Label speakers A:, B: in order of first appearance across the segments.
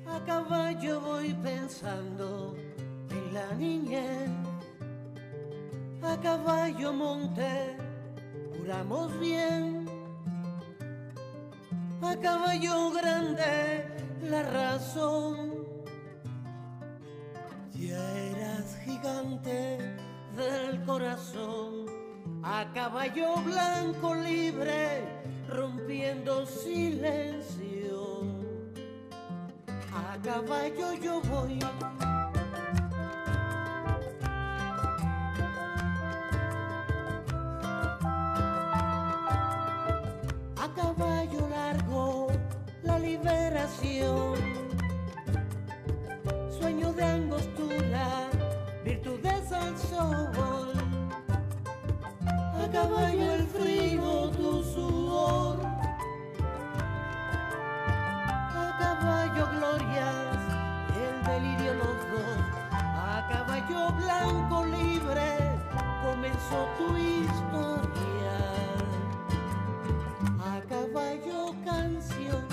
A: A caballo voy pensando en la niñez, a caballo monté, juramos bien, a caballo grande la razón. Ya eras gigante del corazón, a caballo blanco libre, rompiendo silencio. A caballo yo voy, a caballo largo la liberación, sueño de angostura, virtudes al sol, a caballo el frío, tu sudor, a caballo glorias, el delirio los dos, a caballo blanco libre comenzó tu historia, a caballo canción,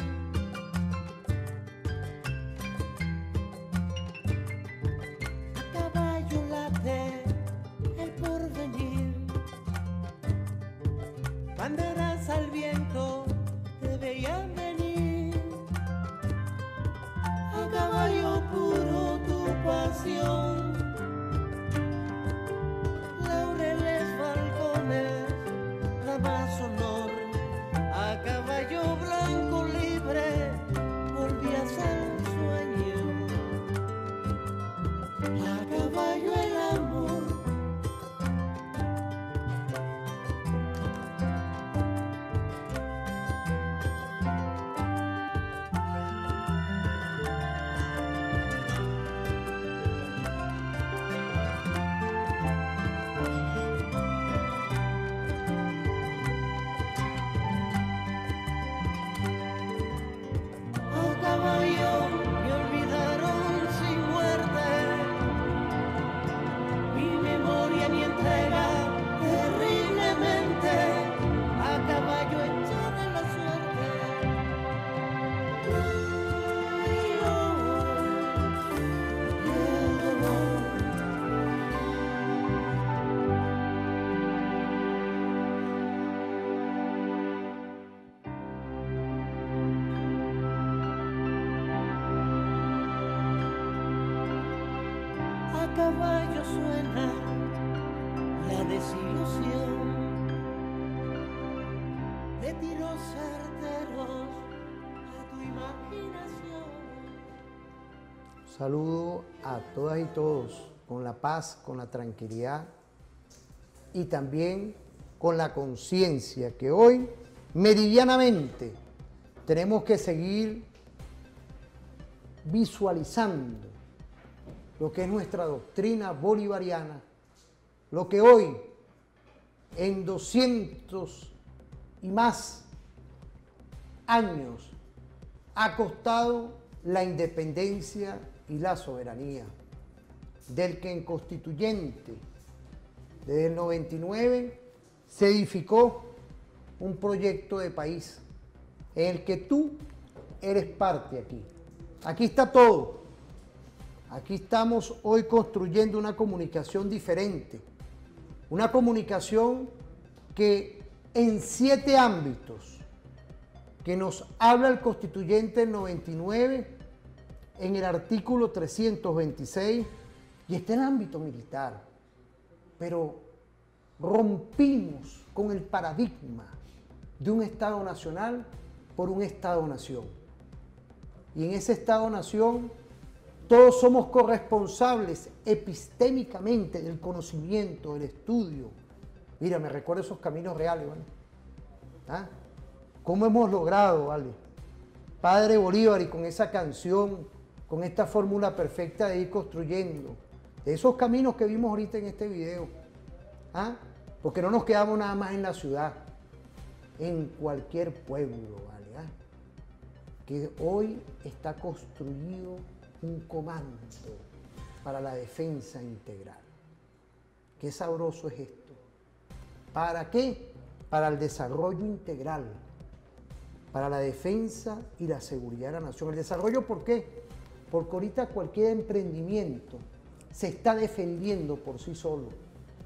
A: a caballo late el porvenir, banderas al viento te veían venir, a caballo puro tu pasión, laureles, balcones, la más honor, a caballo blanco libre volvías al sueño, a caballo el amor. A caballo me olvidaron sin muerte, mi memoria ni entrega terriblemente, a caballo hecho de la suerte. Y el dolor. A caballo suena la desilusión de tiros certeros a tu imaginación.
B: Saludo a todas y todos con la paz, con la tranquilidad y también con la conciencia que hoy meridianamente tenemos que seguir visualizando lo que es nuestra doctrina bolivariana, lo que hoy en 200 y más años ha costado la independencia y la soberanía, del que en constituyente desde el 99 se edificó un proyecto de país en el que tú eres parte aquí. Aquí está todo. Aquí estamos hoy construyendo una comunicación diferente, una comunicación que en 7 ámbitos que nos habla el constituyente del 99 en el artículo 326 y está en el ámbito militar, pero rompimos con el paradigma de un Estado nacional por un Estado-nación. Y en ese Estado-nación todos somos corresponsables epistémicamente del conocimiento, del estudio. Mira, me recuerdo esos caminos reales, ¿vale? ¿Ah? ¿Cómo hemos logrado, vale? Padre Bolívar y con esa canción con esta fórmula perfecta de ir construyendo, de esos caminos que vimos ahorita en este video. ¿Ah? Porque no nos quedamos nada más en la ciudad, en cualquier pueblo, ¿vale? ¿Ah? Que hoy está construido un comando para la defensa integral. Qué sabroso es esto. ¿Para qué? Para el desarrollo integral, para la defensa y la seguridad de la nación. ¿El desarrollo por qué? Porque ahorita cualquier emprendimiento se está defendiendo por sí solo.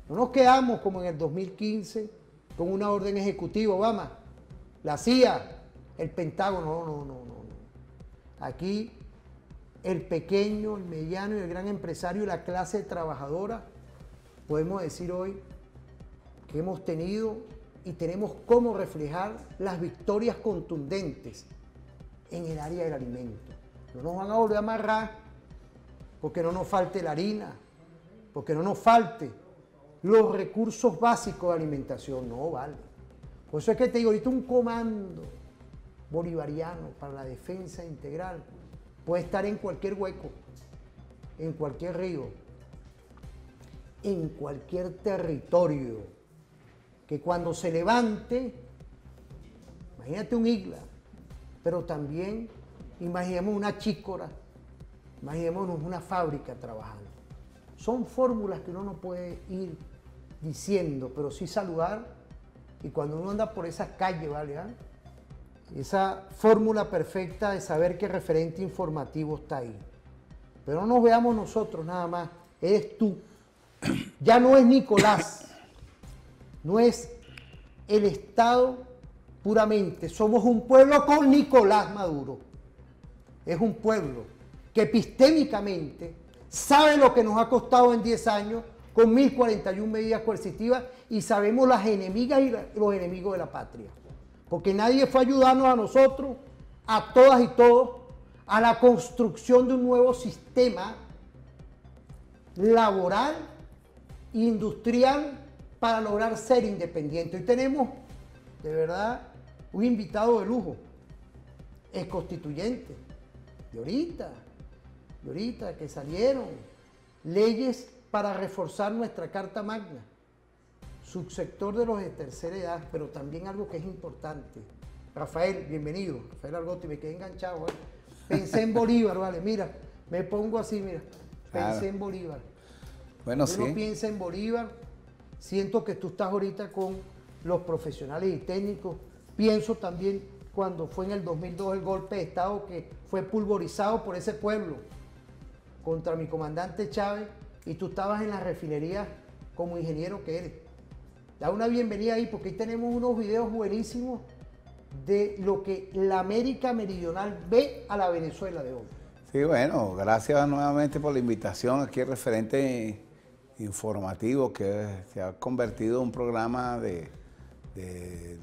B: No nos quedamos como en el 2015 con una orden ejecutiva, Obama, la CIA, el Pentágono, no. Aquí el pequeño, el mediano y el gran empresario y la clase trabajadora, podemos decir hoy que hemos tenido y tenemos cómo reflejar las victorias contundentes en el área del alimento. No nos van a volver a amarrar porque no nos falte la harina, porque no nos falte los recursos básicos de alimentación, no vale. Por eso es que te digo, ahorita un comando bolivariano para la defensa integral puede estar en cualquier hueco, en cualquier río, en cualquier territorio, que cuando se levante, imagínate un isla, pero también imaginemos una chícora, imaginémonos una fábrica trabajando. Son fórmulas que uno no puede ir diciendo, pero sí saludar, y cuando uno anda por esas calles, ¿vale? ¿Ah? Esa fórmula perfecta de saber que el referente informativo está ahí. Pero no nos veamos nosotros nada más, eres tú. Ya no es Nicolás, no es el Estado puramente, somos un pueblo con Nicolás Maduro. Es un pueblo que epistémicamente sabe lo que nos ha costado en 10 años con 1041 medidas coercitivas y sabemos las enemigas y los enemigos de la patria. Porque nadie fue a ayudarnos a nosotros, a todas y todos, a la construcción de un nuevo sistema laboral e industrial para lograr ser independientes. Hoy tenemos, de verdad, un invitado de lujo, es constituyente, de ahorita que salieron leyes para reforzar nuestra Carta Magna, subsector de los de tercera edad, pero también algo que es importante. Rafael, bienvenido. Rafael Argote, me quedé enganchado. ¿Vale? Pensé en Bolívar, vale, mira, me pongo así, mira, pensé en Bolívar.
C: Bueno,
B: Uno piensa en Bolívar, siento que tú estás ahorita con los profesionales y técnicos, pienso también cuando fue en el 2002 el golpe de Estado que fue pulverizado por ese pueblo contra mi comandante Chávez y tú estabas en la refinería como ingeniero que eres. Da una bienvenida ahí porque ahí tenemos unos videos buenísimos de lo que la América Meridional ve a la Venezuela de hoy.
C: Sí, bueno, gracias nuevamente por la invitación aquí al referente informativo que se ha convertido en un programa de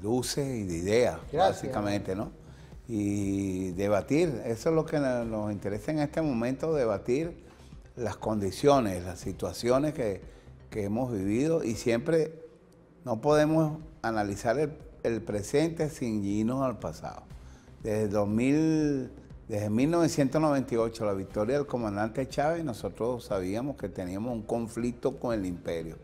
C: luces y de ideas, básicamente, ¿no? Y debatir, eso es lo que nos interesa en este momento, debatir las condiciones, las situaciones que hemos vivido y siempre no podemos analizar el presente sin irnos al pasado. Desde 1998, la victoria del comandante Chávez, nosotros sabíamos que teníamos un conflicto con el imperio.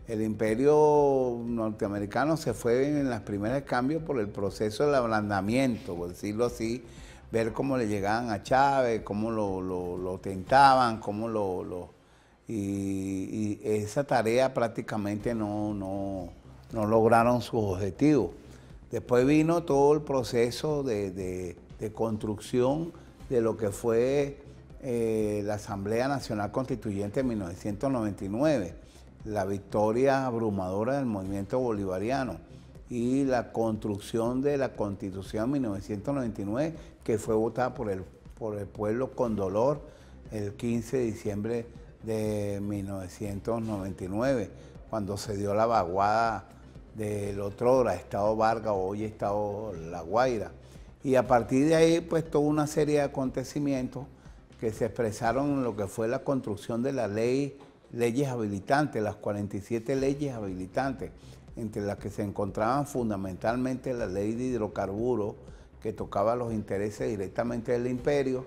C: El imperio norteamericano se fue en las primeras cambios por el proceso del ablandamiento, por decirlo así, ver cómo le llegaban a Chávez, cómo lo tentaban, y esa tarea prácticamente no lograron sus objetivos. Después vino todo el proceso de construcción de lo que fue la Asamblea Nacional Constituyente en 1999, la victoria abrumadora del movimiento bolivariano y la construcción de la Constitución en 1999, que fue votada por el pueblo con dolor el 15 de diciembre de 1999, cuando se dio la vaguada del otrora Estado Vargas, hoy Estado La Guaira. Y a partir de ahí, pues toda una serie de acontecimientos que se expresaron en lo que fue la construcción de la leyes habilitantes, las 47 leyes habilitantes, entre las que se encontraban fundamentalmente la ley de hidrocarburos, que tocaba los intereses directamente del imperio,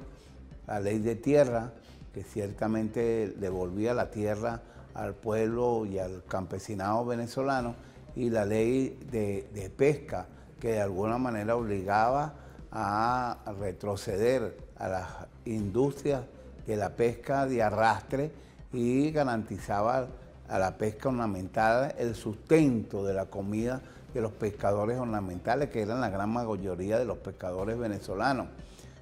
C: la ley de tierra, que ciertamente devolvía la tierra al pueblo y al campesinado venezolano, y la ley de pesca, que de alguna manera obligaba a retroceder a las industrias de la pesca de arrastre y garantizaba a la pesca ornamental el sustento de la comida de los pescadores ornamentales, que eran la gran mayoría de los pescadores venezolanos.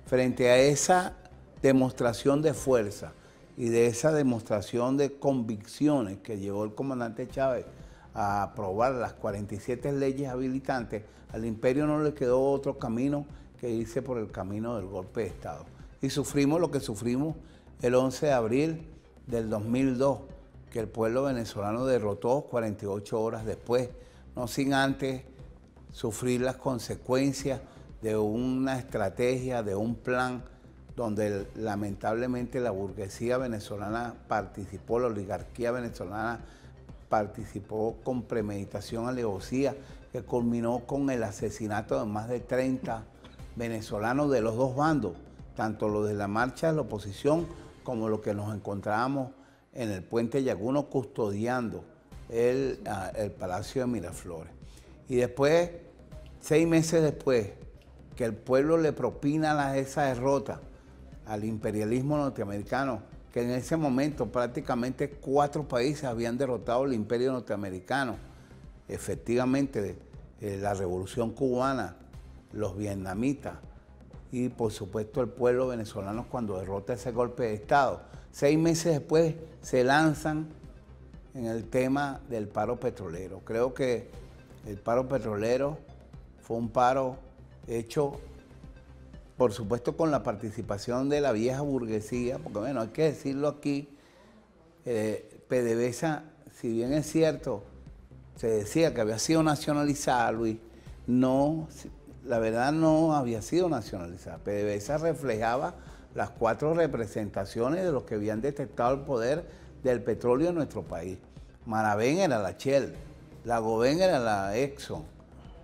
C: Frente a esa demostración de fuerza y de esa demostración de convicciones que llevó el comandante Chávez a aprobar las 47 leyes habilitantes, al imperio no le quedó otro camino que irse por el camino del golpe de Estado. Y sufrimos lo que sufrimos el 11 de abril del 2002, que el pueblo venezolano derrotó 48 horas después, no sin antes sufrir las consecuencias de una estrategia, de un plan donde lamentablemente la burguesía venezolana participó, la oligarquía venezolana participó con premeditación, alevosía, que culminó con el asesinato de más de 30 venezolanos de los dos bandos, tanto los de la marcha de la oposición como los que nos encontrábamos en el puente Yaguno custodiando el Palacio de Miraflores. Y después, 6 meses después, que el pueblo le propina esa derrota al imperialismo norteamericano, que en ese momento prácticamente 4 países habían derrotado al imperio norteamericano. Efectivamente, la Revolución Cubana, los vietnamitas y por supuesto el pueblo venezolano cuando derrota ese golpe de Estado. 6 meses después se lanzan en el tema del paro petrolero. Creo que el paro petrolero fue un paro hecho, por supuesto, con la participación de la vieja burguesía, porque bueno, hay que decirlo aquí, PDVSA, si bien es cierto, se decía que había sido nacionalizada, Luis, no, la verdad no había sido nacionalizada. PDVSA reflejaba las 4 representaciones de los que habían detectado el poder del petróleo en nuestro país. Maravén era la Shell, Lagoven era la Exxon,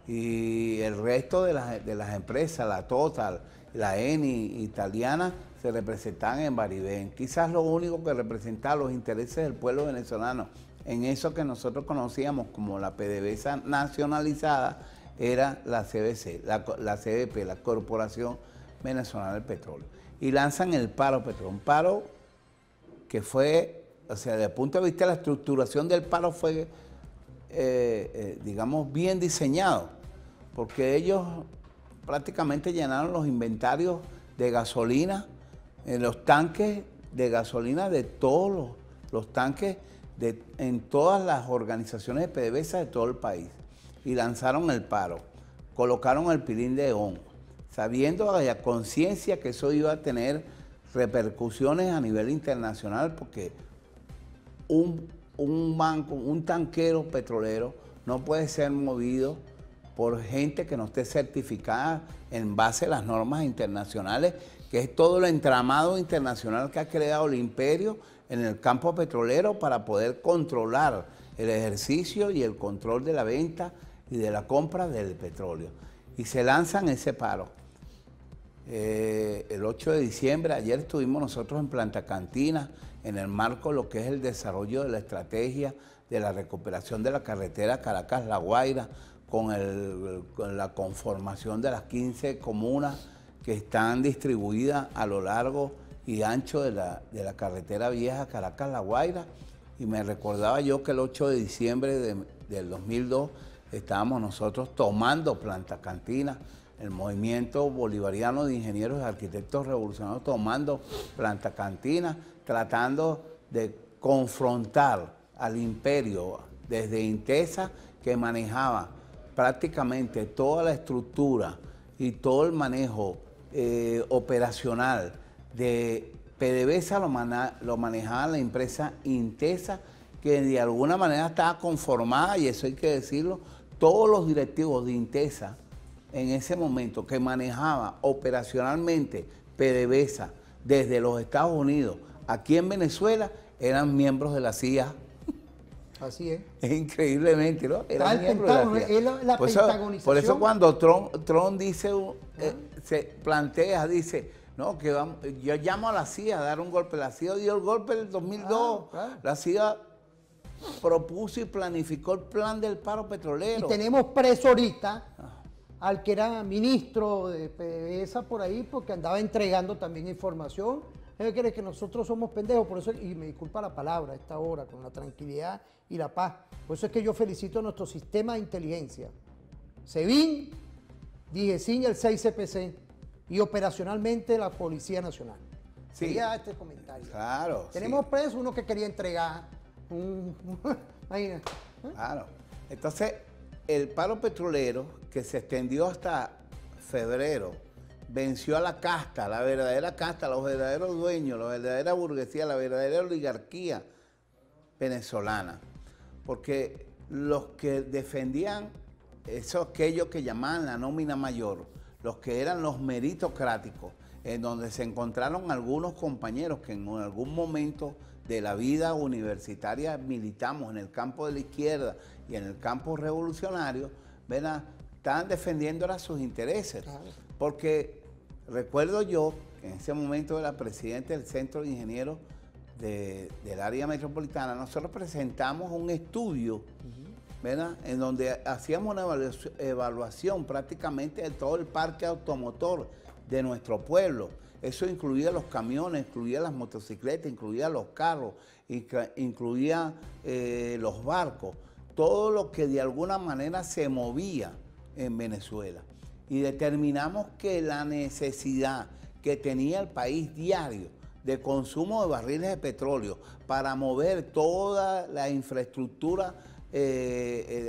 C: y el resto de las empresas, la Total, la Eni italiana, se representaban en Baribén. Quizás lo único que representaba los intereses del pueblo venezolano en eso que nosotros conocíamos como la PDVSA nacionalizada era la CBC, la CBP, la Corporación Venezolana del Petróleo. Y lanzan el paro petrolero, un paro que fue, o sea, desde el punto de vista de la estructuración del paro fue, digamos, bien diseñado, porque ellos prácticamente llenaron los inventarios de gasolina, en los tanques de gasolina de todos los tanques en todas las organizaciones de PDVSA de todo el país, y lanzaron el paro, colocaron el pilín de ON, sabiendo a la conciencia que eso iba a tener repercusiones a nivel internacional, porque un banco, un tanquero petrolero no puede ser movido por gente que no esté certificada en base a las normas internacionales, que es todo el entramado internacional que ha creado el imperio en el campo petrolero para poder controlar el ejercicio y el control de la venta y de la compra del petróleo. Y se lanzan ese paro. El 8 de diciembre, ayer estuvimos nosotros en Planta Cantina, en el marco de lo que es el desarrollo de la estrategia de la recuperación de la carretera Caracas-La Guaira, con la conformación de las 15 comunas que están distribuidas a lo largo y ancho de la carretera vieja Caracas-La Guaira. Y me recordaba yo que el 8 de diciembre del 2002 estábamos nosotros tomando Planta Cantina, el movimiento bolivariano de ingenieros y arquitectos revolucionarios tomando Planta Cantina, tratando de confrontar al imperio desde Intesa, que manejaba prácticamente toda la estructura y todo el manejo operacional de PDVSA, lo manejaba la empresa Intesa, que de alguna manera estaba conformada, y eso hay que decirlo, todos los directivos de Intesa en ese momento que manejaba operacionalmente PDVSA desde los Estados Unidos aquí en Venezuela eran miembros de la CIA.
B: Así es.
C: Increíblemente, ¿no?
B: Está el Pentágono, es la pentagonización.
C: Por eso cuando Trump dice, se plantea, dice, No, que yo llamo a la CIA a dar un golpe. La CIA dio el golpe en el 2002.
B: Claro.
C: La CIA propuso y planificó el plan del paro petrolero.
B: Y tenemos preso ahorita al que era ministro de PDVSA por ahí porque andaba entregando también información. ¿Qué crees? Que nosotros somos pendejos, por eso, y me disculpa la palabra a esta hora, con la tranquilidad y la paz. Por eso es que yo felicito a nuestro sistema de inteligencia. SEBIN, DIGESIN y el 6CPC, y operacionalmente la Policía Nacional.
C: Sí.
B: Quería dar este comentario.
C: Claro.
B: Tenemos
C: sí.
B: preso uno que quería entregar imagínate.
C: Claro. Entonces, el paro petrolero, que se extendió hasta febrero, venció a la casta, la verdadera casta, los verdaderos dueños, la verdadera burguesía, la verdadera oligarquía venezolana. Porque los que defendían aquellos que llamaban la nómina mayor, los que eran los meritocráticos, en donde se encontraron algunos compañeros que en algún momento de la vida universitaria militamos en el campo de la izquierda y en el campo revolucionario, ¿verdad? Estaban defendiendo ahora sus intereses. Claro. Porque recuerdo yo que en ese momento era presidente del Centro de Ingenieros del área metropolitana, nosotros presentamos un estudio, ¿verdad? En donde hacíamos una evaluación prácticamente de todo el parque automotor de nuestro pueblo. Eso incluía los camiones, incluía las motocicletas, incluía los carros, incluía los barcos, todo lo que de alguna manera se movía en Venezuela. Y determinamos que la necesidad que tenía el país diario de consumo de barriles de petróleo para mover toda la infraestructura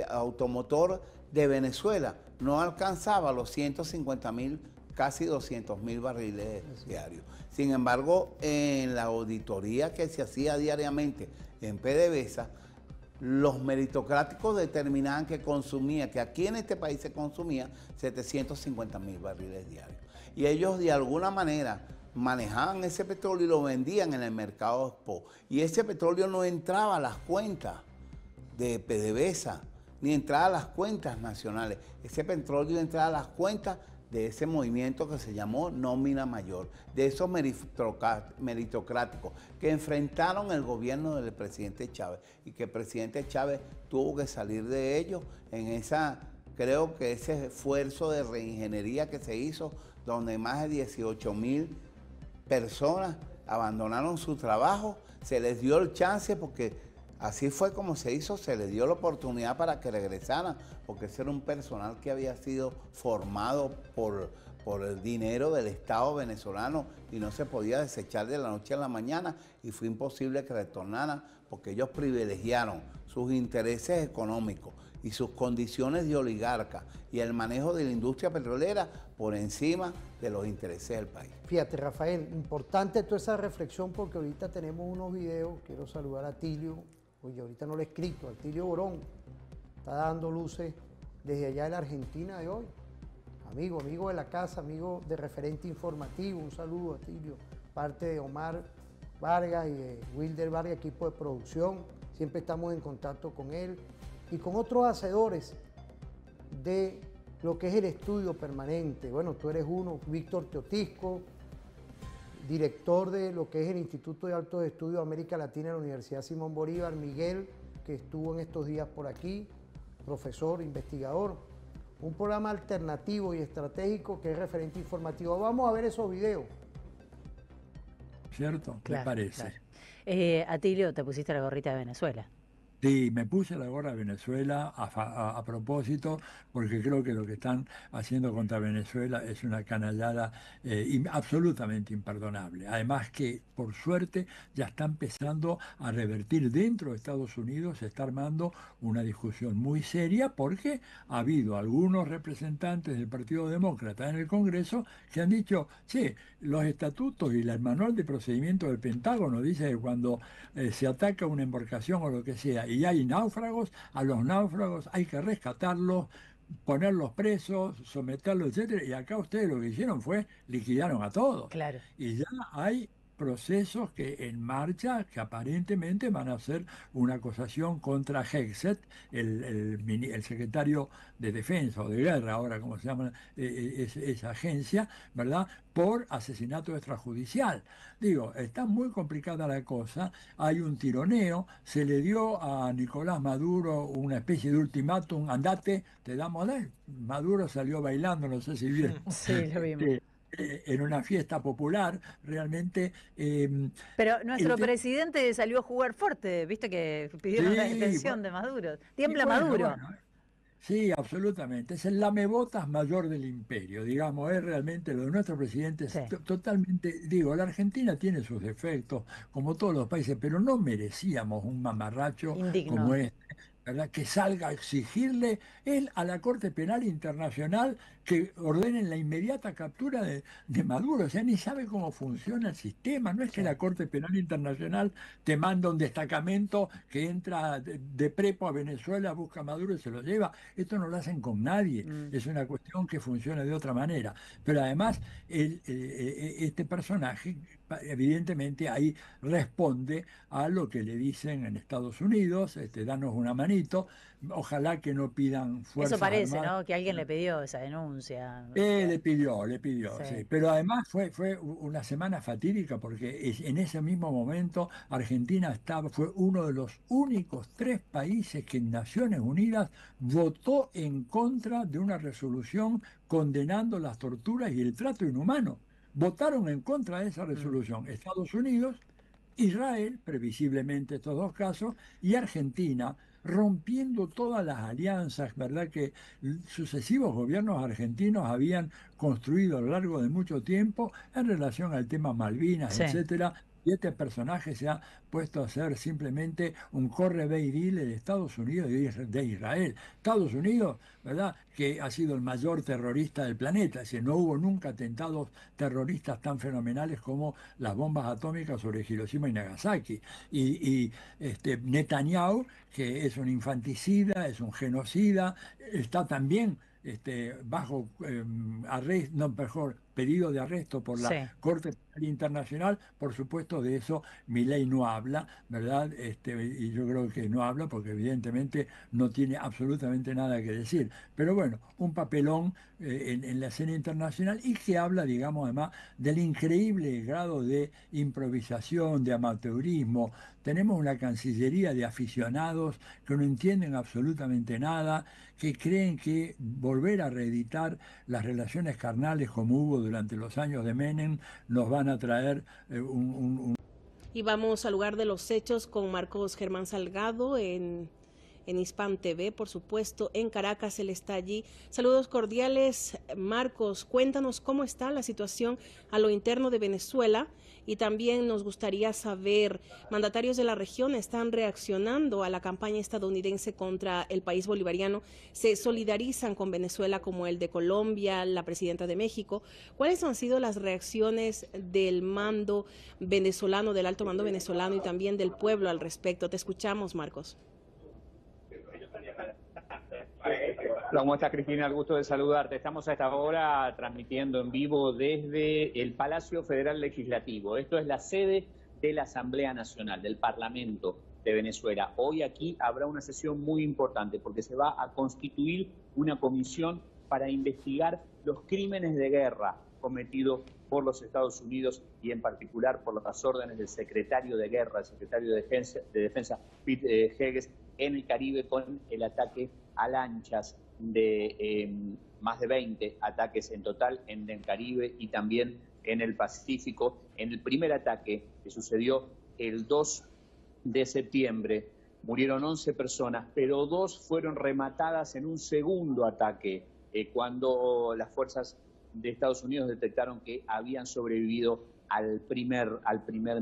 C: automotor de Venezuela no alcanzaba los 150.000, casi 200.000 barriles diarios. Sin embargo, en la auditoría que se hacía diariamente en PDVSA, los meritocráticos determinaban que aquí en este país se consumía 750.000 barriles diarios. Y ellos de alguna manera manejaban ese petróleo y lo vendían en el mercado spot. Y ese petróleo no entraba a las cuentas de PDVSA, ni entraba a las cuentas nacionales. Ese petróleo entraba a las cuentas de ese movimiento que se llamó nómina mayor, de esos meritocráticos que enfrentaron el gobierno del presidente Chávez y que el presidente Chávez tuvo que salir de ellos en creo que ese esfuerzo de reingeniería que se hizo, donde más de 18.000 personas abandonaron su trabajo, se les dio el chance porque así fue como se hizo, se les dio la oportunidad para que regresaran, porque ese era un personal que había sido formado por el dinero del Estado venezolano y no se podía desechar de la noche a la mañana y fue imposible que retornaran porque ellos privilegiaron sus intereses económicos y sus condiciones de oligarca y el manejo de la industria petrolera por encima de los intereses del país.
B: Fíjate, Rafael, importante toda esa reflexión porque ahorita tenemos unos videos, quiero saludar a Tilio. Oye, ahorita no lo he escrito, Atilio Borón está dando luces desde allá de la Argentina de hoy. Amigo de la casa, amigo de Referente Informativo, un saludo a Atilio, parte de Omar Vargas y de Wilder Vargas, equipo de producción, siempre estamos en contacto con él y con otros hacedores de lo que es el estudio permanente. Bueno, tú eres uno, Víctor Teotisco, director de lo que es el Instituto de Altos Estudios de América Latina de la Universidad Simón Bolívar, Miguel, que estuvo en estos días por aquí, profesor, investigador, un programa alternativo y estratégico que es Referente Informativo. Vamos a ver esos videos.
D: ¿Cierto?
E: Claro,
D: me parece.
E: Claro. Atilio, te pusiste la gorrita de Venezuela.
D: Sí, me puse la gorra de Venezuela a propósito, porque creo que lo que están haciendo contra Venezuela es una canallada absolutamente imperdonable. Además que, por suerte, ya está empezando a revertir dentro de Estados Unidos, se está armando una discusión muy seria, porque ha habido algunos representantes del Partido Demócrata en el Congreso que han dicho, sí, los estatutos y el manual de procedimiento del Pentágono dice que cuando se ataca una embarcación o lo que sea, y hay náufragos, a los náufragos hay que rescatarlos, ponerlos presos, someterlos, etcétera. Y acá ustedes lo que hicieron fue liquidaron a todos.
E: Claro.
D: Y ya hay procesos que en marcha que aparentemente van a ser una acusación contra Hegseth, el secretario de Defensa o de Guerra, ahora como se llama esa agencia, ¿verdad? Por asesinato extrajudicial. Digo, está muy complicada la cosa, hay un tironeo, se le dio a Nicolás Maduro una especie de ultimátum, andate, te damos Maduro salió bailando, no sé si vieron,
E: Sí, lo vimos.
D: en una fiesta popular, realmente.
E: Pero nuestro
D: el
E: presidente salió a jugar fuerte, viste que pidieron la
D: Sí,
E: detención de Maduro.
D: y
E: Tiembla
D: bueno,
E: Maduro.
D: bueno, sí, absolutamente. Es el lamebotas mayor del imperio, digamos, es realmente lo de nuestro presidente
E: Sí,
D: es totalmente, digo, la Argentina tiene sus defectos, como todos los países, pero no merecíamos un mamarracho como
E: indigno.
D: este, ¿verdad? Que salga a exigirle él a la Corte Penal Internacional que ordenen la inmediata captura de Maduro. O sea, ni sabe cómo funciona el sistema. No es que
E: Sí.
D: la Corte Penal Internacional te manda un destacamento que entra de prepo a Venezuela, busca a Maduro y se lo lleva. Esto no lo hacen con nadie.
E: Mm.
D: Es una cuestión que funciona de otra manera. Pero además, este personaje, evidentemente, ahí responde a lo que le dicen en Estados Unidos, danos una manito, ojalá que no pidan
E: Eso
D: fuerzas
E: parece,
D: armadas.
E: ¿no? Que alguien le pidió esa denuncia.
D: Le pidió,
E: Sí.
D: sí. Pero además fue una semana fatídica porque en ese mismo momento Argentina fue uno de los únicos 3 países que en Naciones Unidas votó en contra de una resolución condenando las torturas y el trato inhumano. Votaron en contra de esa
E: Mm.
D: resolución Estados Unidos, Israel, previsiblemente estos 2 casos, y Argentina, rompiendo todas las alianzas, ¿verdad?, que sucesivos gobiernos argentinos habían construido a lo largo de mucho tiempo en relación al tema Malvinas,
E: Sí.
D: etcétera. Y este personaje se ha puesto a ser simplemente un corre ve y dile de Estados Unidos y de Israel. Estados Unidos, ¿verdad?, que ha sido el mayor terrorista del planeta, es decir, no hubo nunca atentados terroristas tan fenomenales como las bombas atómicas sobre Hiroshima y Nagasaki. Netanyahu, que es un infanticida, es un genocida, está también bajo arresto, no, mejor, pedido de arresto por la
E: Sí.
D: Corte Penal Internacional. Por supuesto, de eso Milei no habla, ¿verdad? Y yo creo que no habla porque evidentemente no tiene absolutamente nada que decir. Pero bueno, un papelón en la escena internacional y que habla, digamos, además del increíble grado de improvisación, de amateurismo. Tenemos una cancillería de aficionados que no entienden absolutamente nada, que creen que volver a reeditar las relaciones carnales como hubo durante los años de Menem nos van a traer
F: Y vamos al lugar de los hechos con Marcos Germán Salgado en Hispan TV, por supuesto, en Caracas, él está allí. Saludos cordiales, Marcos, cuéntanos cómo está la situación a lo interno de Venezuela y también nos gustaría saber, mandatarios de la región están reaccionando a la campaña estadounidense contra el país bolivariano, se solidarizan con Venezuela como el de Colombia, la presidenta de México. ¿Cuáles han sido las reacciones del mando venezolano, del alto mando venezolano y también del pueblo al respecto? Te escuchamos, Marcos.
G: Hola, ¿cómo estás, Cristina? El gusto de saludarte. Estamos a esta hora transmitiendo en vivo desde el Palacio Federal Legislativo. Esto es la sede de la Asamblea Nacional, del Parlamento de Venezuela. Hoy aquí habrá una sesión muy importante porque se va a constituir una comisión para investigar los crímenes de guerra cometidos por los Estados Unidos y en particular por las órdenes del secretario de Guerra, el secretario de Defensa Pete Hegseth, en el Caribe con el ataque a lanchas de más de 20 ataques en total en el Caribe y también en el Pacífico. En el primer ataque que sucedió el 2 de septiembre murieron 11 personas, pero 2 fueron rematadas en un segundo ataque cuando las fuerzas de Estados Unidos detectaron que habían sobrevivido al primer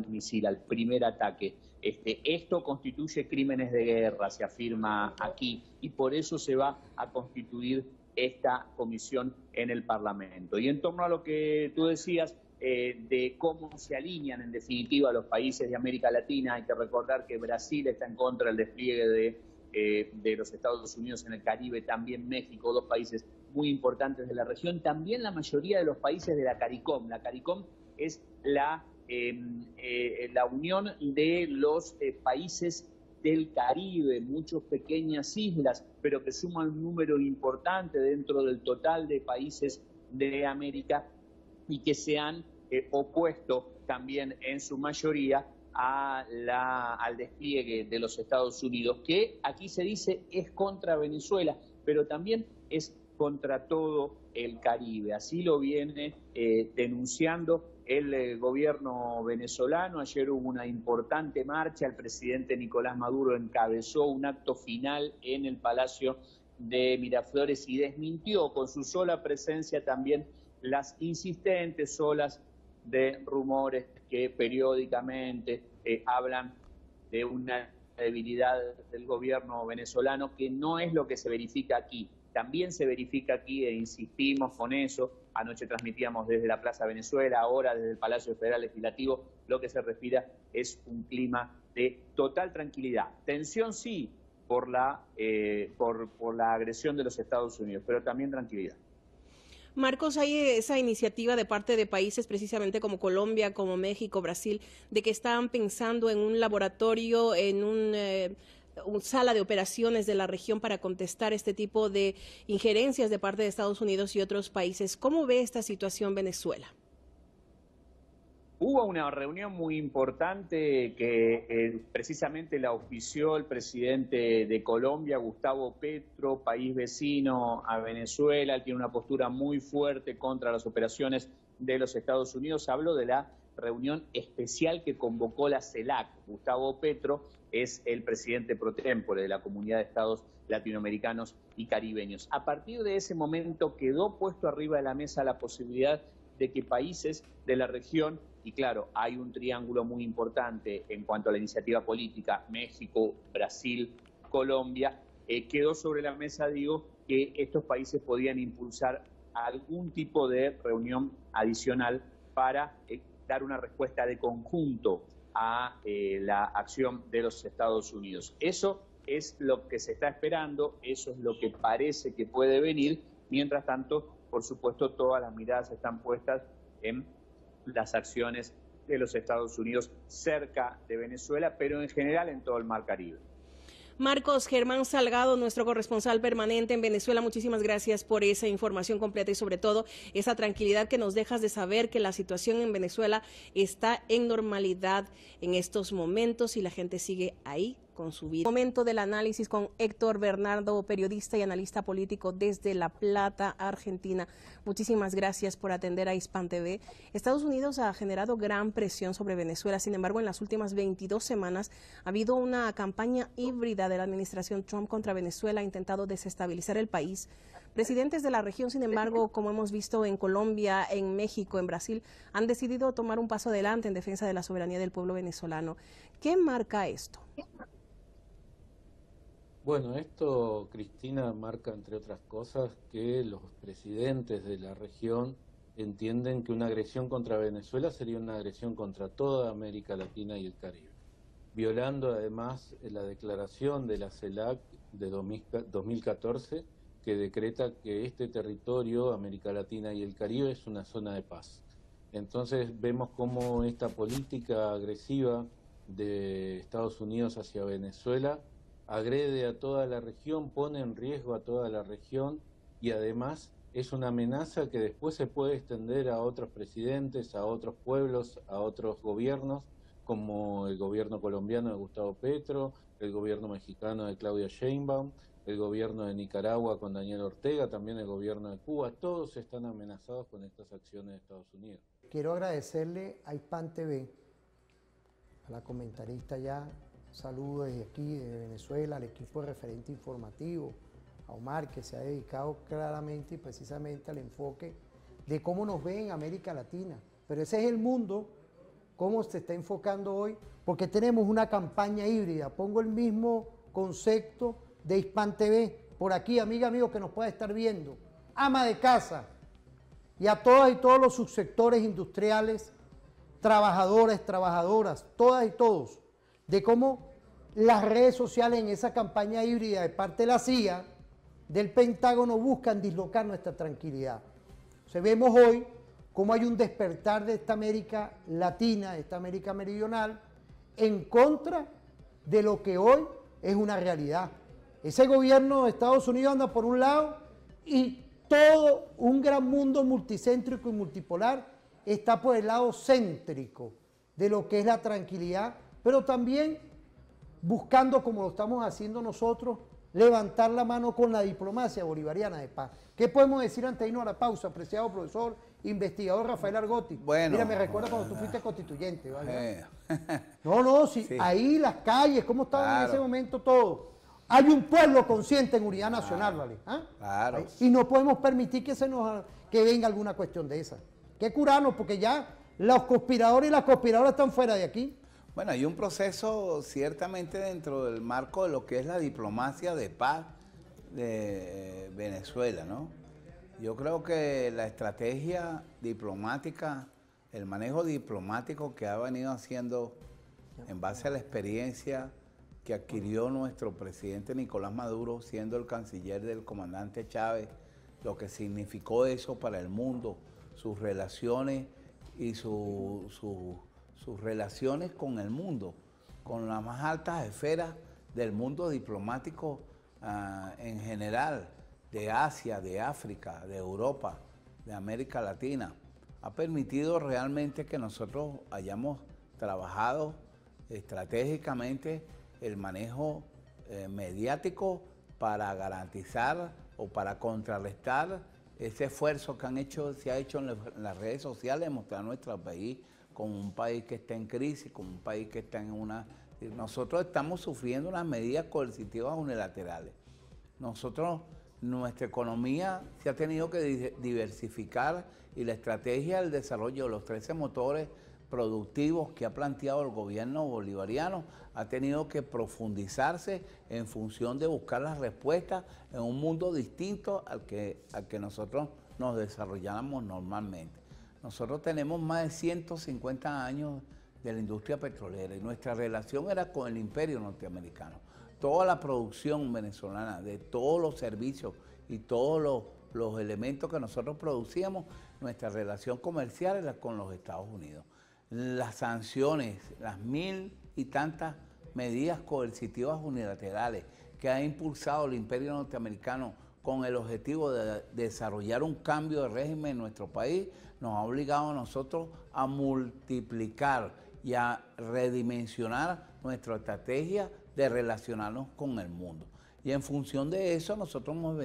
G: misil, al primer ataque. Esto constituye crímenes de guerra, se afirma aquí, y por eso se va a constituir esta comisión en el Parlamento. Y en torno a lo que tú decías, de cómo se alinean en definitiva los países de América Latina, hay que recordar que Brasil está en contra del despliegue de los Estados Unidos en el Caribe, también México, 2 países muy importantes de la región, también la mayoría de los países de la CARICOM. La CARICOM es la la unión de los países del Caribe, muchas pequeñas islas, pero que suman un número importante dentro del total de países de América y que se han opuesto también en su mayoría al despliegue de los Estados Unidos, que aquí se dice es contra Venezuela, pero también es contra todo el Caribe. Así lo viene denunciando el gobierno venezolano. Ayer hubo una importante marcha, el presidente Nicolás Maduro encabezó un acto final en el Palacio de Miraflores y desmintió con su sola presencia también las insistentes olas de rumores que periódicamente hablan de una debilidad del gobierno venezolano, que no es lo que se verifica aquí. También se verifica aquí e insistimos con eso. Anoche transmitíamos desde la Plaza Venezuela, ahora desde el Palacio Federal Legislativo. Lo que se respira es un clima de total tranquilidad. Tensión sí por la agresión de los Estados Unidos, pero también tranquilidad.
F: Marcos, hay esa iniciativa de parte de países precisamente como Colombia, como México, Brasil, de que están pensando en un laboratorio, en una sala de operaciones de la región para contestar este tipo de injerencias de parte de Estados Unidos y otros países. ¿Cómo ve esta situación Venezuela?
G: Hubo una reunión muy importante que precisamente la auspició el presidente de Colombia, Gustavo Petro, país vecino a Venezuela. Él tiene una postura muy fuerte contra las operaciones de los Estados Unidos. Habló de la reunión especial que convocó la CELAC. Gustavo Petro es el presidente pro tempore de la Comunidad de Estados Latinoamericanos y Caribeños. A partir de ese momento quedó puesto arriba de la mesa la posibilidad de que países de la región, y claro, hay un triángulo muy importante en cuanto a la iniciativa política, México, Brasil, Colombia, quedó sobre la mesa, digo, que estos países podían impulsar algún tipo de reunión adicional para dar una respuesta de conjunto a la acción de los Estados Unidos. Eso es lo que se está esperando, eso es lo que parece que puede venir. Mientras tanto, por supuesto, todas las miradas están puestas en las acciones de los Estados Unidos cerca de Venezuela, pero en general en todo el Mar Caribe.
F: Marcos Germán Salgado, nuestro corresponsal permanente en Venezuela, muchísimas gracias por esa información completa y sobre todo esa tranquilidad que nos dejas de saber que la situación en Venezuela está en normalidad en estos momentos y la gente sigue ahí con su vida. Momento del análisis con Héctor Bernardo, periodista y analista político desde La Plata, Argentina. Muchísimas gracias por atender a Hispan TV. Estados Unidos ha generado gran presión sobre Venezuela. Sin embargo, en las últimas 22 semanas ha habido una campaña híbrida de la administración Trump contra Venezuela, ha intentado desestabilizar el país. Presidentes de la región, sin embargo, como hemos visto en Colombia, en México, en Brasil, han decidido tomar un paso adelante en defensa de la soberanía del pueblo venezolano. ¿Qué marca esto?
H: Bueno, esto, Cristina, marca, entre otras cosas, que los presidentes de la región entienden que una agresión contra Venezuela sería una agresión contra toda América Latina y el Caribe, violando además la declaración de la CELAC de 2014, que decreta que este territorio, América Latina y el Caribe, es una zona de paz. Entonces vemos cómo esta política agresiva de Estados Unidos hacia Venezuela agrede a toda la región, pone en riesgo a toda la región y además es una amenaza que después se puede extender a otros presidentes, a otros pueblos, a otros gobiernos, como el gobierno colombiano de Gustavo Petro, el gobierno mexicano de Claudia Sheinbaum, el gobierno de Nicaragua con Daniel Ortega, también el gobierno de Cuba. Todos están amenazados con estas acciones de Estados Unidos.
B: Quiero agradecerle a Hispan TV, a la comentarista ya. Saludos desde aquí, de Venezuela, al equipo de referente informativo, a Omar, que se ha dedicado claramente y precisamente al enfoque de cómo nos ve en América Latina. Pero ese es el mundo, cómo se está enfocando hoy, porque tenemos una campaña híbrida. Pongo el mismo concepto de Hispan TV, por aquí, amigos que nos pueda estar viendo, ama de casa, y a todas y todos los subsectores industriales, trabajadores, trabajadoras, todas y todos, de cómo las redes sociales en esa campaña híbrida de parte de la CIA, del Pentágono, buscan dislocar nuestra tranquilidad. Vemos hoy cómo hay un despertar de esta América Latina, de esta América Meridional, en contra de lo que hoy es una realidad. Ese gobierno de Estados Unidos anda por un lado y todo un gran mundo multicéntrico y multipolar está por el lado céntrico de lo que es la tranquilidad, pero también buscando, como lo estamos haciendo nosotros, levantar la mano con la diplomacia bolivariana de paz. ¿Qué podemos decir antes de irnos a la pausa, apreciado profesor, investigador Rafael Argotti?
C: Bueno,
B: mira, me recuerda cuando tú fuiste constituyente, ¿vale? Sí,
C: sí.
B: Ahí las calles, ¿cómo estaban en
C: Claro.
B: ese momento todo? Hay un pueblo consciente en unidad nacional, ¿vale? ¿Ah?
C: Claro.
B: Y no podemos permitir que venga alguna cuestión de esa. Que curarnos, porque ya los conspiradores y las conspiradoras están fuera de aquí.
C: Bueno, hay un proceso ciertamente dentro del marco de lo que es la diplomacia de paz de Venezuela, ¿no? Yo creo que la estrategia diplomática, el manejo diplomático que ha venido haciendo en base a la experiencia que adquirió nuestro presidente Nicolás Maduro siendo el canciller del comandante Chávez, lo que significó eso para el mundo, sus relaciones y sus relaciones con el mundo, con las más altas esferas del mundo diplomático en general, de Asia, de África, de Europa, de América Latina. Ha permitido realmente que nosotros hayamos trabajado estratégicamente el manejo mediático para garantizar o para contrarrestar ese esfuerzo que se ha hecho en las redes sociales de mostrar nuestro país como un país que está en crisis, como un país que está en una... Nosotros estamos sufriendo unas medidas coercitivas unilaterales. Nuestra economía se ha tenido que diversificar y la estrategia del desarrollo de los 13 motores productivos que ha planteado el gobierno bolivariano ha tenido que profundizarse en función de buscar las respuestas en un mundo distinto al que nosotros nos desarrollamos normalmente. Nosotros tenemos más de 150 años de la industria petrolera y nuestra relación era con el imperio norteamericano. Toda la producción venezolana, de todos los servicios y todos los elementos que nosotros producíamos, nuestra relación comercial era con los Estados Unidos. Las sanciones, las 1000 y tantas medidas coercitivas unilaterales que ha impulsado el imperio norteamericano con el objetivo de desarrollar un cambio de régimen en nuestro país, nos ha obligado a nosotros a multiplicar y a redimensionar nuestra estrategia de relacionarnos con el mundo. Y en función de eso nosotros hemos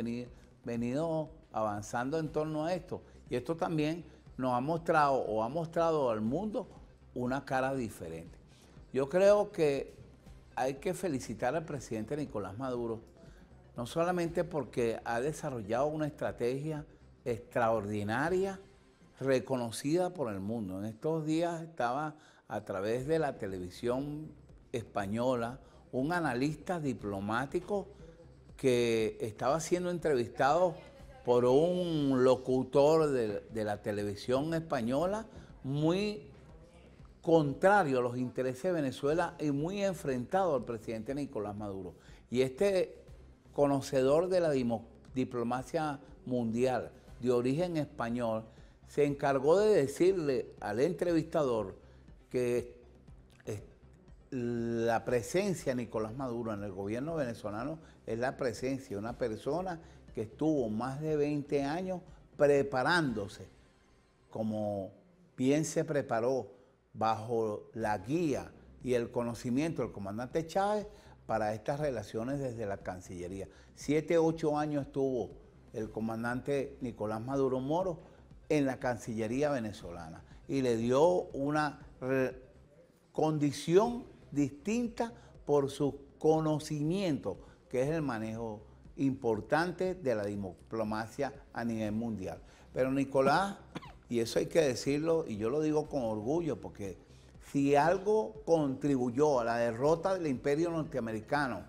C: venido avanzando en torno a esto. Y esto también nos ha mostrado o ha mostrado al mundo una cara diferente. Yo creo que hay que felicitar al presidente Nicolás Maduro, no solamente porque ha desarrollado una estrategia extraordinaria, reconocida por el mundo. En estos días estaba a través de la televisión española un analista diplomático que estaba siendo entrevistado por un locutor de la televisión española muy contrario a los intereses de Venezuela y muy enfrentado al presidente Nicolás Maduro. Y este conocedor de la diplomacia mundial de origen español se encargó de decirle al entrevistador que la presencia de Nicolás Maduro en el gobierno venezolano es la presencia de una persona que estuvo más de 20 años preparándose, como bien se preparó bajo la guía y el conocimiento del comandante Chávez para estas relaciones desde la Cancillería. 7, 8 años estuvo el comandante Nicolás Maduro Moro en la Cancillería venezolana y le dio una condición distinta por su conocimiento, que es el manejo importante de la diplomacia a nivel mundial. Pero Nicolás, y eso hay que decirlo, y yo lo digo con orgullo, porque si algo contribuyó a la derrota del imperio norteamericano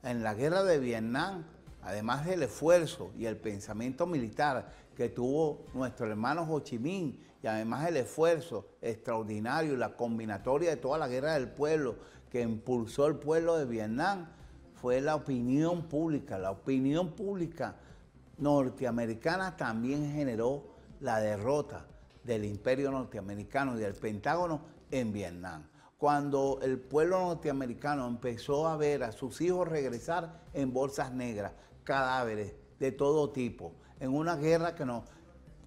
C: en la guerra de Vietnam, además del esfuerzo y el pensamiento militar que tuvo nuestro hermano Ho Chi Minh, y además el esfuerzo extraordinario y la combinatoria de toda la guerra del pueblo que impulsó el pueblo de Vietnam, fue la opinión pública. La opinión pública norteamericana también generó la derrota del Imperio Norteamericano y del Pentágono en Vietnam. Cuando el pueblo norteamericano empezó a ver a sus hijos regresar en bolsas negras, cadáveres de todo tipo, en una guerra que no,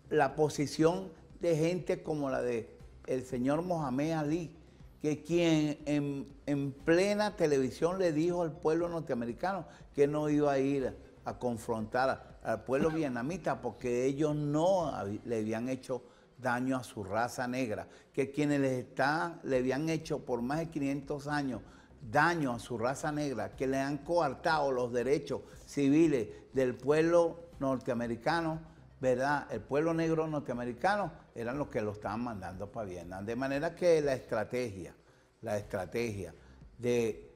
C: la posición de gente como la de el señor Mohamed Ali, que quien en plena televisión le dijo al pueblo norteamericano que no iba a ir a confrontar al pueblo vietnamita porque ellos no le habían hecho daño a su raza negra, que quienes le habían hecho por más de 500 años daño a su raza negra, que le han coartado los derechos civiles del pueblo norteamericano, ¿verdad? El pueblo negro norteamericano eran los que lo estaban mandando para Vietnam. De manera que la estrategia de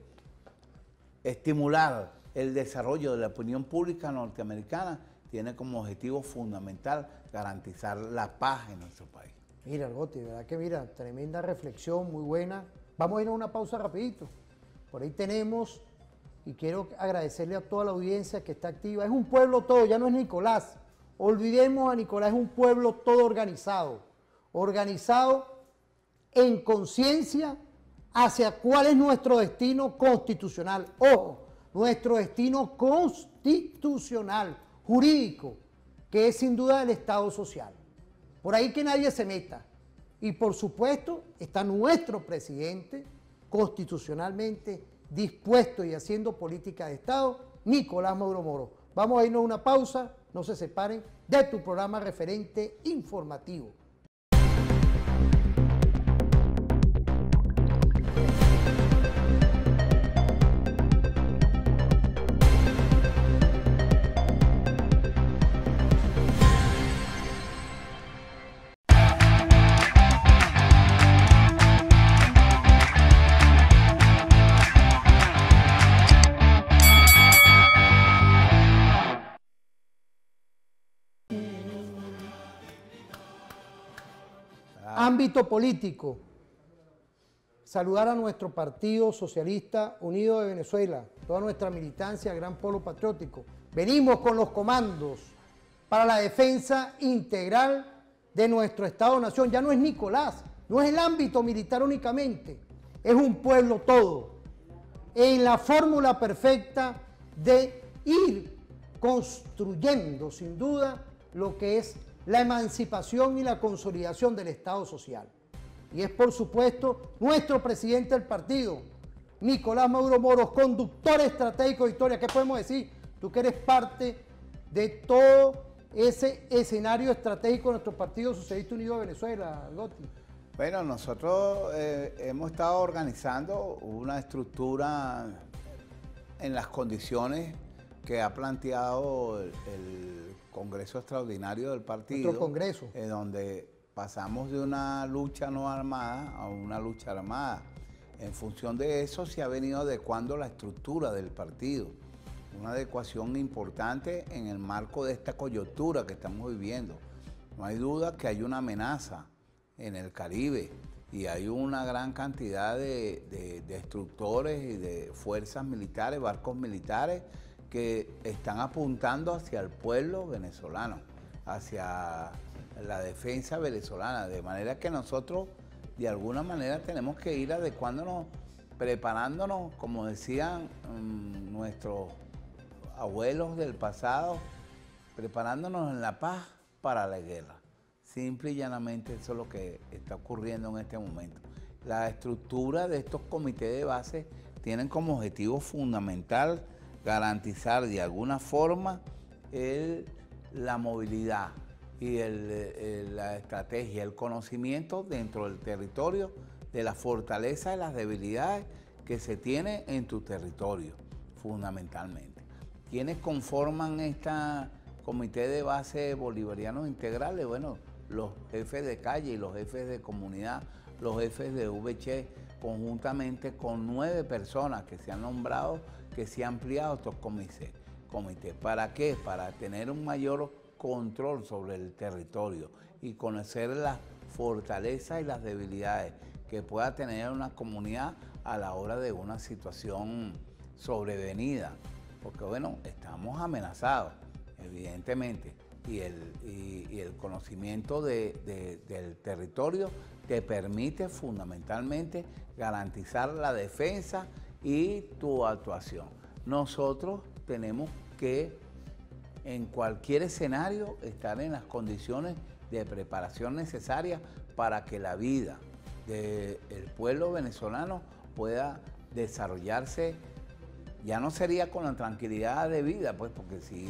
C: estimular el desarrollo de la opinión pública norteamericana tiene como objetivo fundamental garantizar la paz en nuestro país.
B: Mira, Argote, de verdad que mira, tremenda reflexión, muy buena. Vamos a ir a una pausa rapidito. Por ahí tenemos, y quiero agradecerle a toda la audiencia que está activa. Es un pueblo todo, ya no es Nicolás. Olvidemos a Nicolás, es un pueblo todo organizado. Organizado en conciencia hacia cuál es nuestro destino constitucional. Ojo, nuestro destino constitucional, jurídico, que es sin duda el Estado social. Por ahí que nadie se meta. Y por supuesto está nuestro presidente constitucionalmente dispuesto y haciendo política de Estado, Nicolás Maduro Moro. Vamos a irnos a una pausa, no se separen de tu programa referente informativo. Ámbito político, saludar a nuestro Partido Socialista Unido de Venezuela, toda nuestra militancia, gran polo patriótico. Venimos con los comandos para la defensa integral de nuestro Estado-Nación. Ya no es Nicolás, no es el ámbito militar únicamente, es un pueblo todo, en la fórmula perfecta de ir construyendo sin duda lo que es la emancipación y la consolidación del Estado social. Y es por supuesto nuestro presidente del partido, Nicolás Maduro Moro, conductor estratégico de Historia. ¿Qué podemos decir? Tú que eres parte de todo ese escenario estratégico de nuestro Partido Socialista Unido de Venezuela, Gotti.
C: Bueno, nosotros hemos estado organizando una estructura en las condiciones que ha planteado el Congreso Extraordinario del partido.
B: Nuestro Congreso.
C: Donde pasamos de una lucha no armada a una lucha armada. En función de eso se ha venido adecuando la estructura del partido. Una adecuación importante en el marco de esta coyuntura que estamos viviendo. No hay duda que hay una amenaza en el Caribe y hay una gran cantidad de destructores y de fuerzas militares, barcos militares, que están apuntando hacia el pueblo venezolano, hacia la defensa venezolana, de manera que nosotros de alguna manera tenemos que ir adecuándonos, preparándonos, como decían nuestros abuelos del pasado, preparándonos en la paz para la guerra. Simple y llanamente eso es lo que está ocurriendo en este momento. La estructura de estos comités de base tienen como objetivo fundamental garantizar de alguna forma la movilidad y la estrategia, el conocimiento dentro del territorio de la fortaleza y las debilidades que se tiene en tu territorio, fundamentalmente. ¿Quiénes conforman este comité de base bolivarianos integrales? Bueno, los jefes de calle y los jefes de comunidad, los jefes de VC, conjuntamente con 9 personas que se han nombrado, que se han ampliado estos comités. ¿Para qué? Para tener un mayor control sobre el territorio y conocer las fortalezas y las debilidades que pueda tener una comunidad a la hora de una situación sobrevenida. Porque bueno, estamos amenazados, evidentemente, y el conocimiento del territorio te permite fundamentalmente garantizar la defensa y tu actuación. Nosotros tenemos que en cualquier escenario estar en las condiciones de preparación necesarias para que la vida del pueblo venezolano pueda desarrollarse. Ya no sería con la tranquilidad de vida, pues, porque si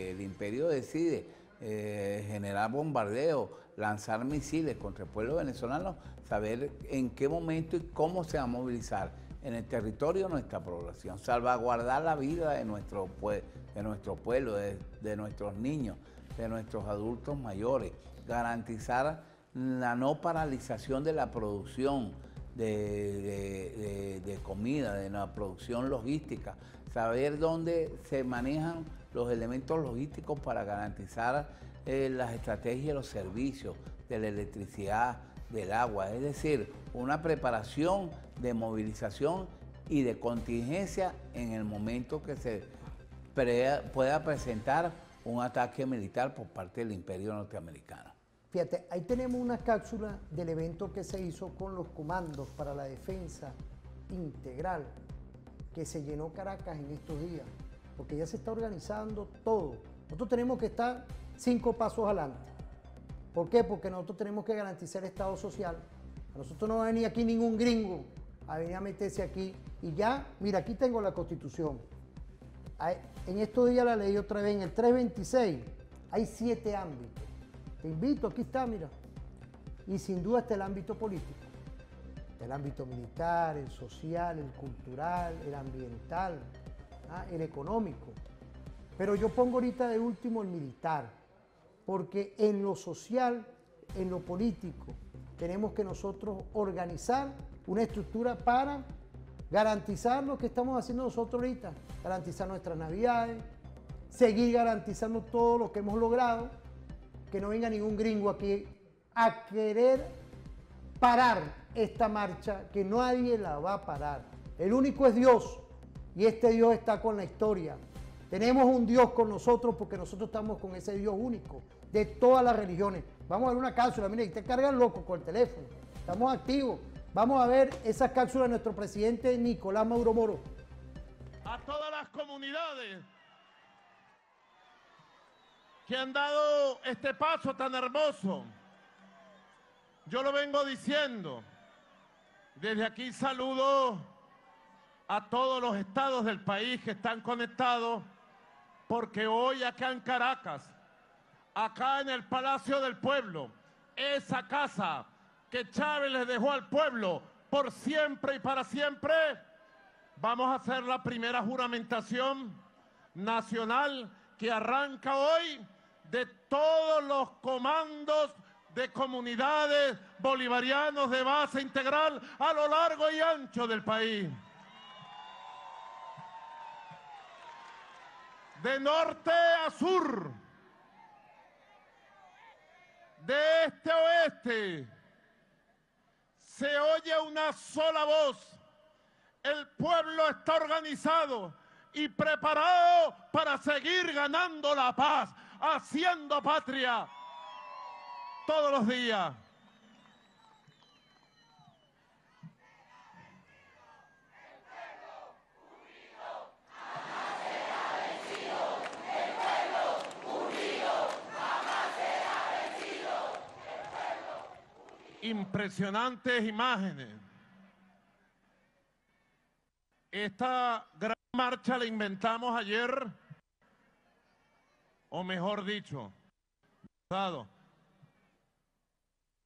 C: el imperio decide generar bombardeos, lanzar misiles contra el pueblo venezolano, saber en qué momento y cómo se va a movilizar en el territorio de nuestra población, salvaguardar la vida de nuestro pueblo, de nuestros niños, de nuestros adultos mayores, garantizar la no paralización de la producción de comida, de la producción logística, saber dónde se manejan los elementos logísticos para garantizar las estrategias de los servicios, de la electricidad, del agua, es decir, una preparación de movilización y de contingencia en el momento que se pueda presentar un ataque militar por parte del imperio norteamericano.
B: Fíjate, ahí tenemos una cápsula del evento que se hizo con los comandos para la defensa integral, que se llenó Caracas en estos días, porque ya se está organizando todo. Nosotros tenemos que estar 5 pasos adelante. ¿Por qué? Porque nosotros tenemos que garantizar el Estado social. A nosotros no va a venir aquí ningún gringo a venir a meterse aquí. Y ya, mira, aquí tengo la Constitución. En estos días la leí otra vez, en el 326, hay 7 ámbitos. Te invito, aquí está, mira. Y sin duda está el ámbito político. El ámbito militar, el social, el cultural, el ambiental, el económico. Pero yo pongo ahorita de último el militar, porque en lo social, en lo político, tenemos que nosotros organizar una estructura para garantizar lo que estamos haciendo nosotros ahorita, garantizar nuestras navidades, seguir garantizando todo lo que hemos logrado, que no venga ningún gringo aquí a querer parar esta marcha, que nadie la va a parar. El único es Dios, y este Dios está con la historia. Tenemos un Dios con nosotros porque nosotros estamos con ese Dios único, de todas las religiones. Vamos a ver una cápsula, mire, te cargan loco con el teléfono. Estamos activos. Vamos a ver esa cápsula de nuestro presidente Nicolás Maduro Moro.
I: A todas las comunidades que han dado este paso tan hermoso, yo lo vengo diciendo. Desde aquí saludo a todos los estados del país que están conectados, porque hoy acá en Caracas, acá en el Palacio del Pueblo, esa casa que Chávez les dejó al pueblo por siempre y para siempre, vamos a hacer la primera juramentación nacional que arranca hoy de todos los comandos de comunidades bolivarianos de base integral a lo largo y ancho del país. De norte a sur, de este a oeste, se oye una sola voz. El pueblo está organizado y preparado para seguir ganando la paz, haciendo patria todos los días. Impresionantes imágenes. Esta gran marcha la inventamos ayer, o mejor dicho, Diosdado.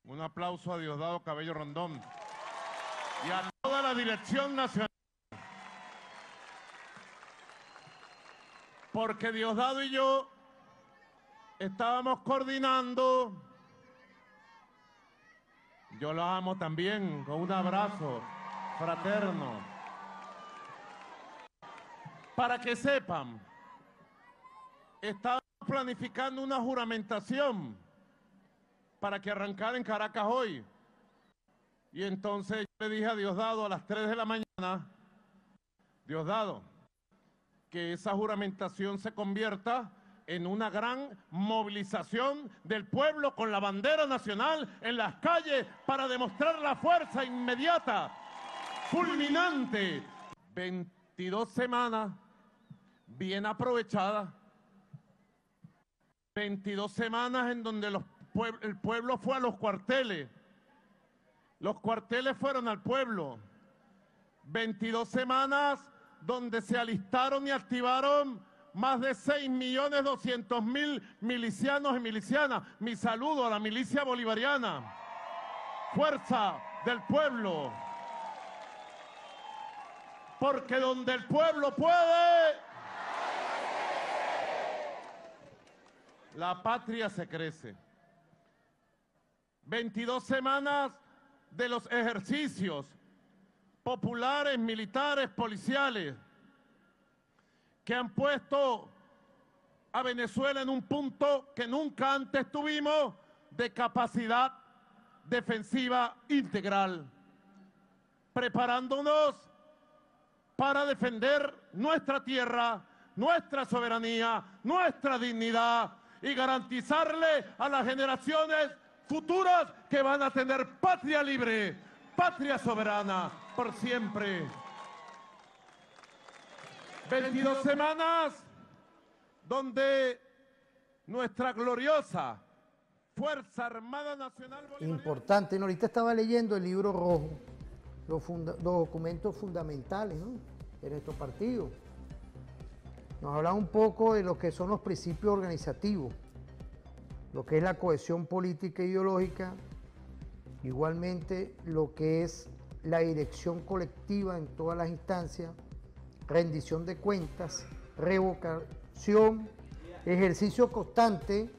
I: Un aplauso a Diosdado Cabello Rondón y a toda la Dirección Nacional. Porque Diosdado y yo estábamos coordinando. Yo lo amo también, con un abrazo fraterno. Para que sepan, estábamos planificando una juramentación para que arrancara en Caracas hoy. Y entonces yo le dije a Diosdado a las 3 de la mañana, Diosdado, que esa juramentación se convierta en una gran movilización del pueblo con la bandera nacional en las calles para demostrar la fuerza inmediata, fulminante. 22 semanas bien aprovechadas, 22 semanas en donde el pueblo fue a los cuarteles fueron al pueblo, 22 semanas donde se alistaron y activaron más de 6.200.000 milicianos y milicianas. Mi saludo a la milicia bolivariana, fuerza del pueblo, porque donde el pueblo puede, la patria se crece. 22 semanas de los ejercicios populares, militares, policiales, que han puesto a Venezuela en un punto que nunca antes tuvimos de capacidad defensiva integral, preparándonos para defender nuestra tierra, nuestra soberanía, nuestra dignidad y garantizarle a las generaciones futuras que van a tener patria libre, patria soberana por siempre. 22 semanas donde nuestra gloriosa Fuerza Armada Nacional Bolivariana...
B: Importante, ¿no? Ahorita estaba leyendo el libro rojo, los documentos fundamentales, ¿no?, de nuestro partido. Nos habla un poco de lo que son los principios organizativos, lo que es la cohesión política e ideológica, igualmente lo que es la dirección colectiva en todas las instancias, rendición de cuentas, revocación, ejercicio constante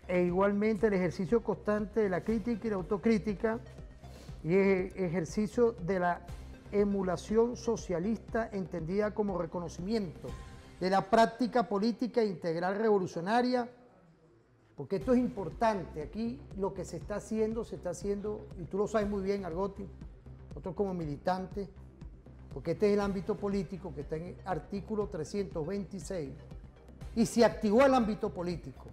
B: e igualmente el ejercicio constante de la crítica y la autocrítica y ejercicio de la emulación socialista entendida como reconocimiento de la práctica política integral revolucionaria, porque esto es importante. Aquí lo que se está haciendo, y tú lo sabes muy bien, Argotti, nosotros como militantes, porque este es el ámbito político que está en el artículo 326, y se activó el ámbito político.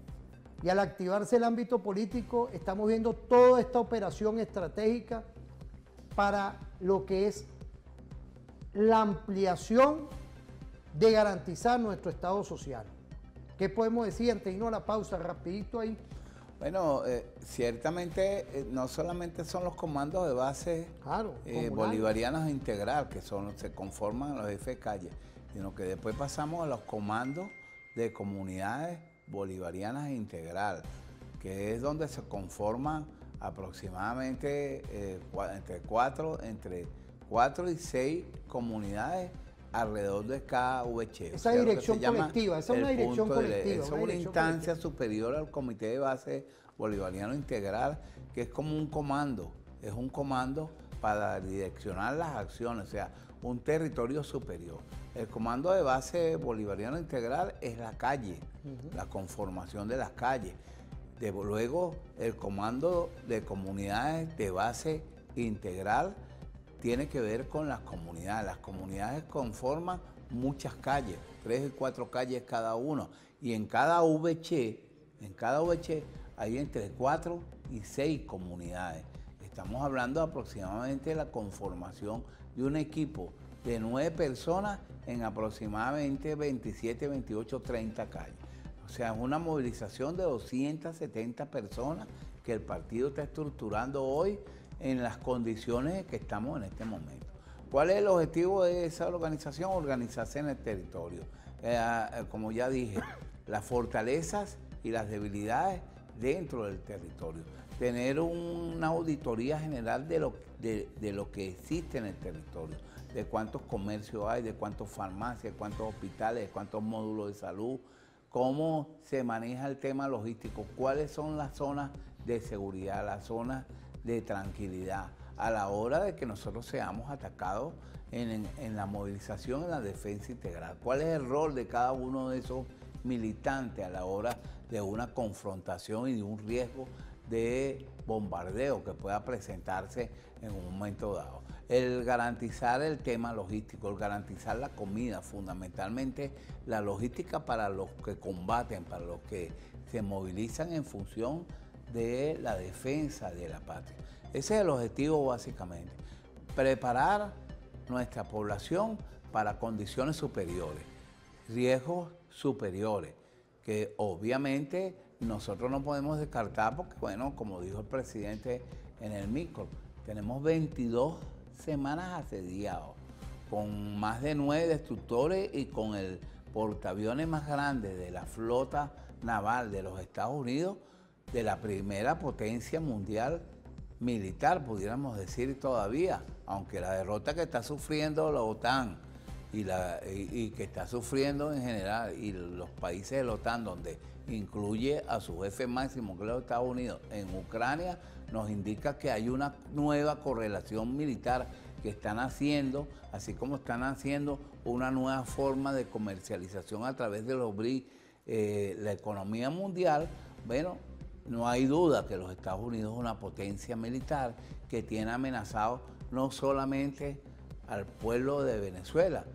B: Y al activarse el ámbito político, estamos viendo toda esta operación estratégica para lo que es la ampliación de garantizar nuestro Estado social. ¿Qué podemos decir antes de irnos a la pausa? Rapidito ahí.
C: Bueno, ciertamente no solamente son los comandos de base bolivarianos integral, que se conforman los jefes de calle, sino que después pasamos a los comandos de comunidades bolivarianas integral, que es donde se conforman aproximadamente entre cuatro y 6 comunidades alrededor de cada VC.
B: Esa dirección colectiva, esa es una dirección colectiva.
C: Es una instancia superior al Comité de Base Bolivariano Integral, que es como un comando, es un comando para direccionar las acciones, o sea, un territorio superior. El Comando de Base Bolivariano Integral es la calle, la conformación de las calles. Luego, el Comando de Comunidades de Base Integral tiene que ver con las comunidades. Las comunidades conforman muchas calles, 3 y 4 calles cada uno. Y en cada VC hay entre 4 y 6 comunidades. Estamos hablando aproximadamente de la conformación de un equipo de 9 personas en aproximadamente 27, 28, 30 calles. O sea, es una movilización de 270 personas que el partido está estructurando hoy en las condiciones que estamos en este momento. ¿Cuál es el objetivo de esa organización? Organizarse en el territorio. Como ya dije, las fortalezas y las debilidades dentro del territorio. Tener una auditoría general de lo que existe en el territorio, de cuántos comercios hay, de cuántas farmacias, de cuántos hospitales, de cuántos módulos de salud, cómo se maneja el tema logístico, cuáles son las zonas de seguridad, las zonas de tranquilidad, a la hora de que nosotros seamos atacados en la movilización, en la defensa integral. ¿Cuál es el rol de cada uno de esos militantes a la hora de una confrontación y de un riesgo de bombardeo que pueda presentarse en un momento dado? el garantizar el tema logístico, el garantizar la comida, fundamentalmente la logística para los que combaten, para los que se movilizan en función de la defensa de la patria. Ese es el objetivo básicamente, preparar nuestra población para condiciones superiores, riesgos superiores, que obviamente nosotros no podemos descartar porque, bueno, como dijo el presidente en el micro, tenemos 22 semanas asediados, con más de 9 destructores y con el portaaviones más grande de la flota naval de los Estados Unidos, de la primera potencia mundial militar, pudiéramos decir todavía, aunque la derrota que está sufriendo la OTAN y que está sufriendo en general, y los países de la OTAN, donde incluye a su jefe máximo, que es los Estados Unidos, en Ucrania, nos indica que hay una nueva correlación militar que están haciendo, así como están haciendo una nueva forma de comercialización a través de los BRICS, la economía mundial. Bueno, no hay duda que los Estados Unidos es una potencia militar que tiene amenazado no solamente al pueblo de Venezuela,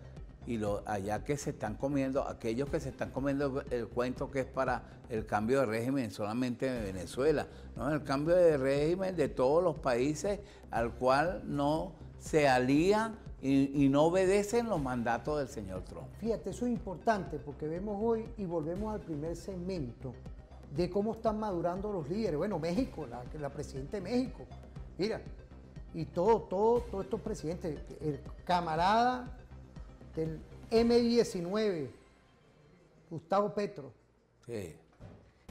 C: y allá que se están comiendo, aquellos que se están comiendo el cuento que es para el cambio de régimen solamente de Venezuela, no, el cambio de régimen de todos los países al cual no se alían y no obedecen los mandatos del señor Trump.
B: Fíjate, eso es importante porque vemos hoy y volvemos al primer segmento de cómo están madurando los líderes. Bueno, México, la presidenta de México, mira, y todos estos presidentes, el camarada del M-19, Gustavo Petro.
C: Sí.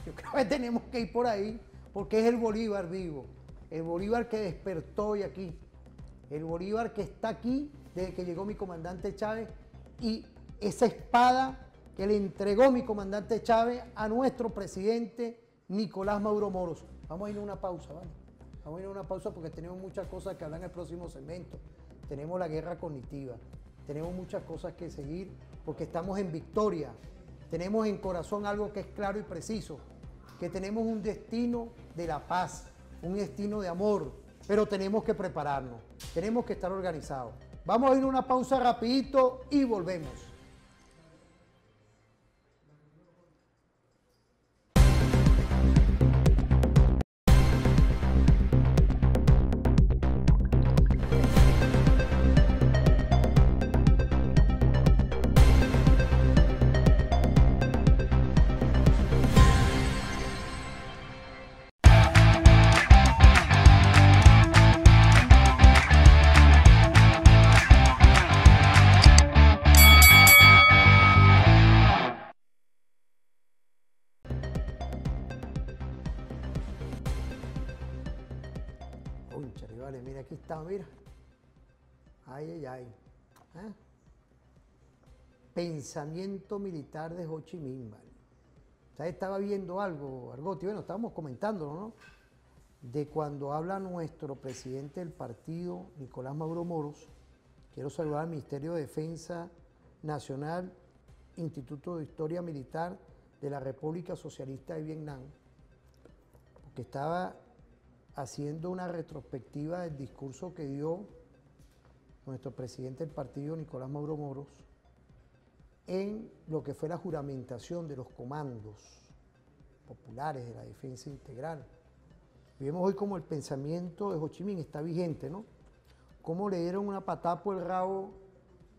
B: Yo creo que tenemos que ir por ahí porque es el Bolívar vivo, el Bolívar que despertó hoy aquí, el Bolívar que está aquí desde que llegó mi comandante Chávez, y esa espada que le entregó mi comandante Chávez a nuestro presidente Nicolás Maduro Moros. Vamos a ir a una pausa, ¿vale? Vamos a ir a una pausa porque tenemos muchas cosas que hablar en el próximo segmento. Tenemos la guerra cognitiva, tenemos muchas cosas que seguir porque estamos en victoria. Tenemos en corazón algo que es claro y preciso, que tenemos un destino de la paz, un destino de amor, pero tenemos que prepararnos, tenemos que estar organizados. Vamos a ir a una pausa rapidito y volvemos. Cónchale, vale, mira, aquí está, mira. Ay, ay, ay. ¿Ah? Pensamiento militar de Ho Chi Minh, vale. ¿Usted estaba viendo algo, Argotti? Bueno, estábamos comentándolo, ¿no? De cuando habla nuestro presidente del partido, Nicolás Maduro Moros. Quiero saludar al Ministerio de Defensa Nacional, Instituto de Historia Militar de la República Socialista de Vietnam, porque estaba haciendo una retrospectiva del discurso que dio nuestro presidente del partido, Nicolás Maduro Moros, en lo que fue la juramentación de los comandos populares de la defensa integral. Y vemos hoy como el pensamiento de Ho Chi Minh está vigente, ¿no? Cómo le dieron una patada por el rabo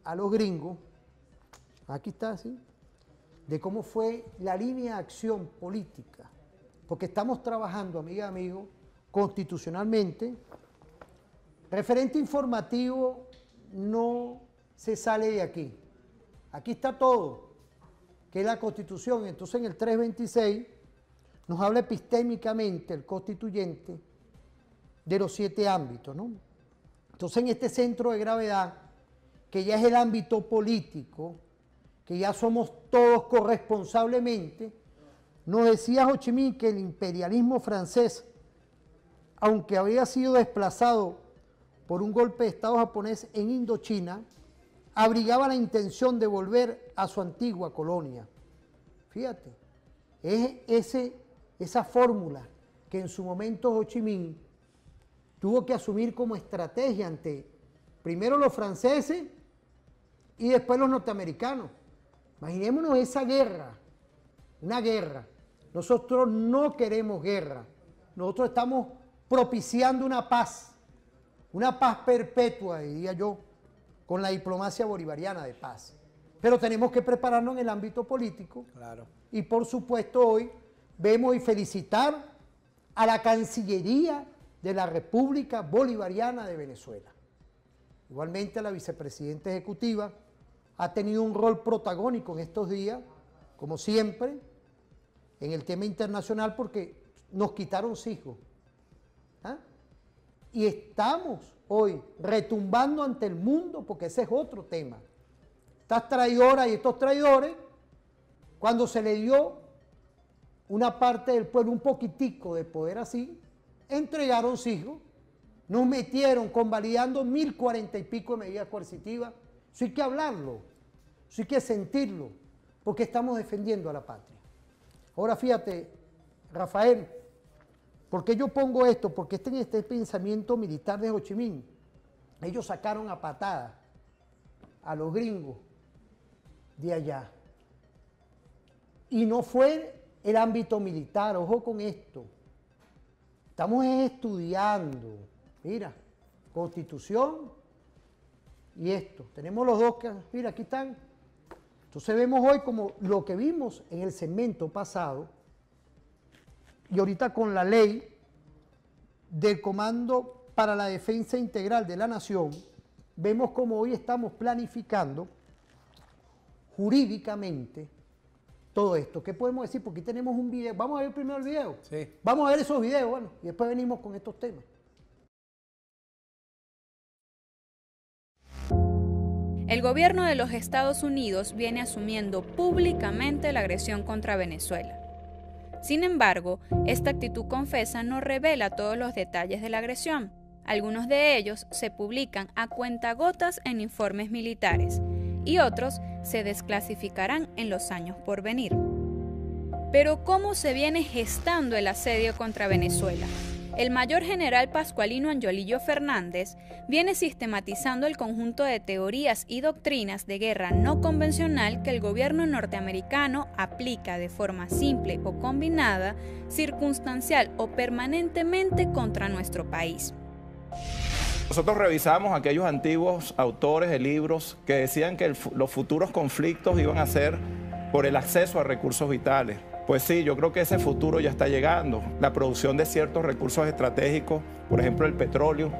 B: a los gringos, aquí está, ¿sí? De cómo fue la línea de acción política, porque estamos trabajando, amiga, amigo, constitucionalmente. Referente informativo no se sale de aquí. Aquí está todo, que es la Constitución. Entonces en el 326 nos habla epistémicamente el constituyente de los 7 ámbitos, ¿no? Entonces en este centro de gravedad, que ya es el ámbito político, que ya somos todos corresponsablemente, nos decía Ho Chi Minh que el imperialismo francés, aunque había sido desplazado por un golpe de Estado japonés en Indochina, abrigaba la intención de volver a su antigua colonia. Fíjate, es esa fórmula que en su momento Ho Chi Minh tuvo que asumir como estrategia ante Primero los franceses y después los norteamericanos. Imaginémonos esa guerra, una guerra. Nosotros no queremos guerra. Nosotros estamos propiciando una paz perpetua, diría yo, con la diplomacia bolivariana de paz. Pero tenemos que prepararnos en el ámbito político.
C: Claro.
B: Y por supuesto hoy vemos y felicitar a la Cancillería de la República Bolivariana de Venezuela. Igualmente la vicepresidenta ejecutiva ha tenido un rol protagónico en estos días, como siempre, en el tema internacional porque nos quitaron hijos. ¿Ah? Y estamos hoy retumbando ante el mundo porque ese es otro tema. Estas traidoras y estos traidores, cuando se le dio una parte del pueblo un poquitico de poder así, entregaron hijos, nos metieron convalidando 1040 y pico de medidas coercitivas. Eso hay que hablarlo, eso hay que sentirlo, porque estamos defendiendo a la patria. Ahora fíjate, Rafael, ¿por qué yo pongo esto? Porque en este pensamiento militar de Ho Chi Minh, ellos sacaron a patadas a los gringos de allá. Y no fue el ámbito militar, ojo con esto. Estamos estudiando, mira, Constitución y esto. Tenemos los dos, mira, aquí están. Entonces vemos hoy como lo que vimos en el segmento pasado y ahorita con la ley del Comando para la Defensa Integral de la Nación, vemos como hoy estamos planificando jurídicamente todo esto. ¿Qué podemos decir? Porque aquí tenemos un video. Vamos a ver primero el video.
C: Sí.
B: Vamos a ver esos videos, bueno, y después venimos con estos temas.
J: El gobierno de los Estados Unidos viene asumiendo públicamente la agresión contra Venezuela. Sin embargo, esta actitud confesa no revela todos los detalles de la agresión. Algunos de ellos se publican a cuentagotas en informes militares y otros se desclasificarán en los años por venir. Pero ¿cómo se viene gestando el asedio contra Venezuela? El mayor general Pascualino Angiolillo Fernández viene sistematizando el conjunto de teorías y doctrinas de guerra no convencional que el gobierno norteamericano aplica de forma simple o combinada, circunstancial o permanentemente contra nuestro país.
K: Nosotros revisamos aquellos antiguos autores de libros que decían que los futuros conflictos iban a ser por el acceso a recursos vitales. Pues sí, yo creo que ese futuro ya está llegando. La producción de ciertos recursos estratégicos, por ejemplo el petróleo.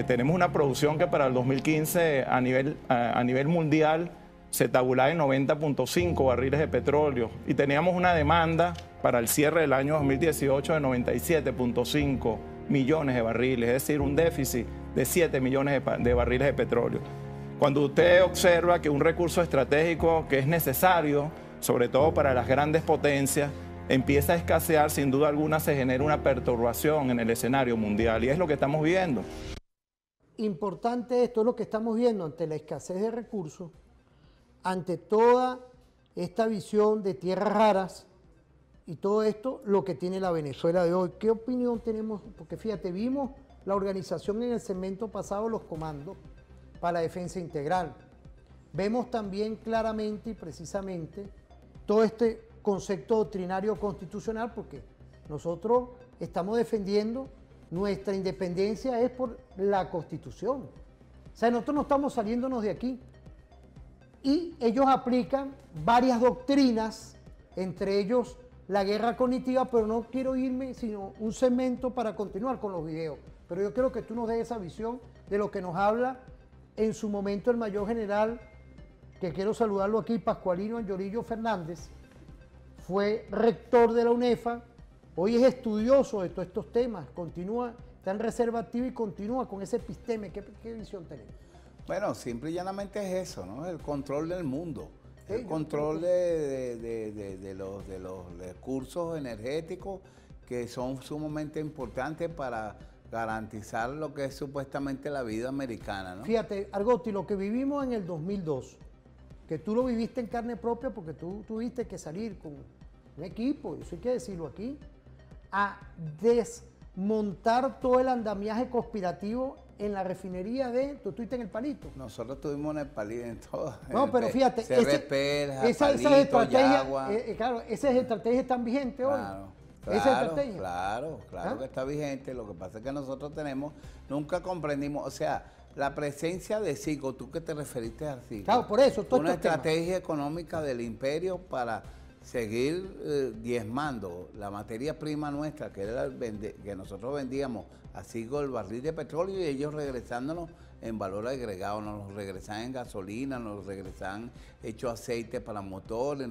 K: Tenemos una producción que para el 2015 a nivel mundial se tabulaba en 90.5 barriles de petróleo y teníamos una demanda para el cierre del año 2018 de 97.5 millones de barriles, es decir, un déficit de 7 millones de barriles de petróleo. Cuando usted observa que un recurso estratégico que es necesario, sobre todo para las grandes potencias, empieza a escasear, sin duda alguna se genera una perturbación en el escenario mundial y es lo que estamos viendo.
B: Importante esto es lo que estamos viendo ante la escasez de recursos, ante toda esta visión de tierras raras y todo esto, lo que tiene la Venezuela de hoy. ¿Qué opinión tenemos? Porque fíjate, vimos la organización en el segmento pasado, los comandos para la defensa integral. Vemos también claramente y precisamente todo este concepto doctrinario constitucional, porque nosotros estamos defendiendo nuestra independencia es por la Constitución. O sea, nosotros no estamos saliéndonos de aquí. Y ellos aplican varias doctrinas, entre ellos la guerra cognitiva, pero no quiero irme, sino un segmento para continuar con los videos. Pero yo quiero que tú nos des esa visión de lo que nos habla en su momento el mayor general, que quiero saludarlo aquí, Pascualino Angiolillo Fernández, fue rector de la UNEFA, hoy es estudioso de todos estos temas, continúa, está en reserva activa y continúa con ese episteme. ¿Qué visión tenemos?
C: Bueno, simple y llanamente es eso, ¿no? El control del mundo,
B: Sí,
C: el control de los recursos energéticos que son sumamente importantes para garantizar lo que es supuestamente la vida americana, ¿no?
B: Fíjate, Argotti, lo que vivimos en el 2002, que tú lo viviste en carne propia porque tú tuviste que salir con un equipo, eso hay que decirlo aquí, a desmontar todo el andamiaje conspirativo en la refinería tú estuviste en el Palito.
C: Nosotros estuvimos en el Palito, en todo.
B: No, pero fíjate, esas estrategias están vigentes hoy.
C: Claro que está vigente. Lo que pasa es que nosotros nunca comprendimos, o sea, la presencia de CIGO, tú que te referiste al CIGO.
B: Claro, por eso.
C: Una estrategia económica del imperio para seguir diezmando la materia prima nuestra, que era que nosotros vendíamos a CIGO el barril de petróleo, y ellos regresándonos en valor agregado, nos regresan en gasolina, nos regresan hecho aceite para motores,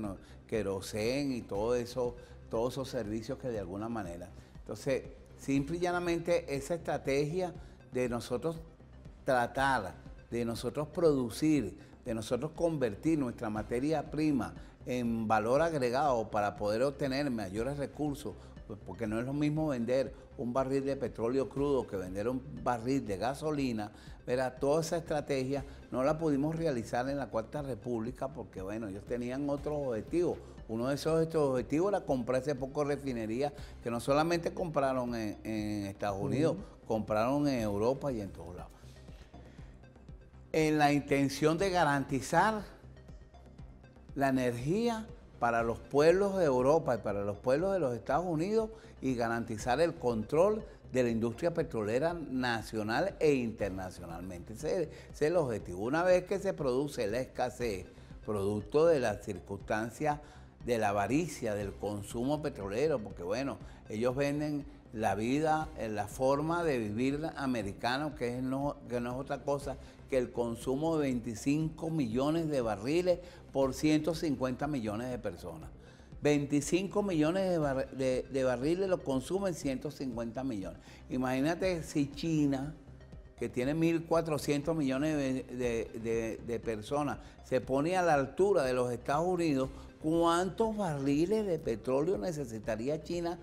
C: querosén y todos esos servicios que de alguna manera. Entonces, simple y llanamente esa estrategia de nosotros tratar, de nosotros producir, de nosotros convertir nuestra materia prima en valor agregado para poder obtener mayores recursos, pues porque no es lo mismo vender un barril de petróleo crudo que vender un barril de gasolina. Verá, toda esa estrategia no la pudimos realizar en la Cuarta República porque, bueno, ellos tenían otros objetivos. Uno de esos objetivos era comprar ese poco refinerías que no solamente compraron en Estados Unidos, compraron en Europa y en todos lados. En la intención de garantizar la energía para los pueblos de Europa y para los pueblos de los Estados Unidos y garantizar el control de la industria petrolera nacional e internacionalmente. Ese es el objetivo. Una vez que se produce la escasez, producto de las circunstancias de la avaricia, del consumo petrolero, porque bueno, ellos venden la vida, la forma de vivir americano, que no es otra cosa que el consumo de 25 millones de barriles por 150 millones de personas. 25 millones de barriles lo consumen 150 millones. Imagínate si China, que tiene 1.400 millones de personas, se pone a la altura de los Estados Unidos, ¿cuántos barriles de petróleo necesitaría China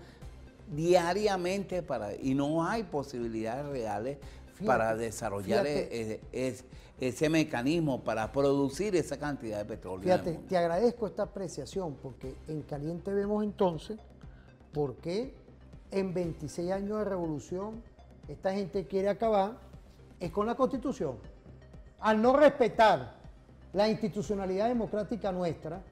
C: diariamente y no hay posibilidades reales para desarrollar ese mecanismo para producir esa cantidad de petróleo?
B: Fíjate, te agradezco esta apreciación porque en caliente vemos entonces por qué en 26 años de revolución esta gente quiere acabar es con la Constitución. Al no respetar la institucionalidad democrática nuestra,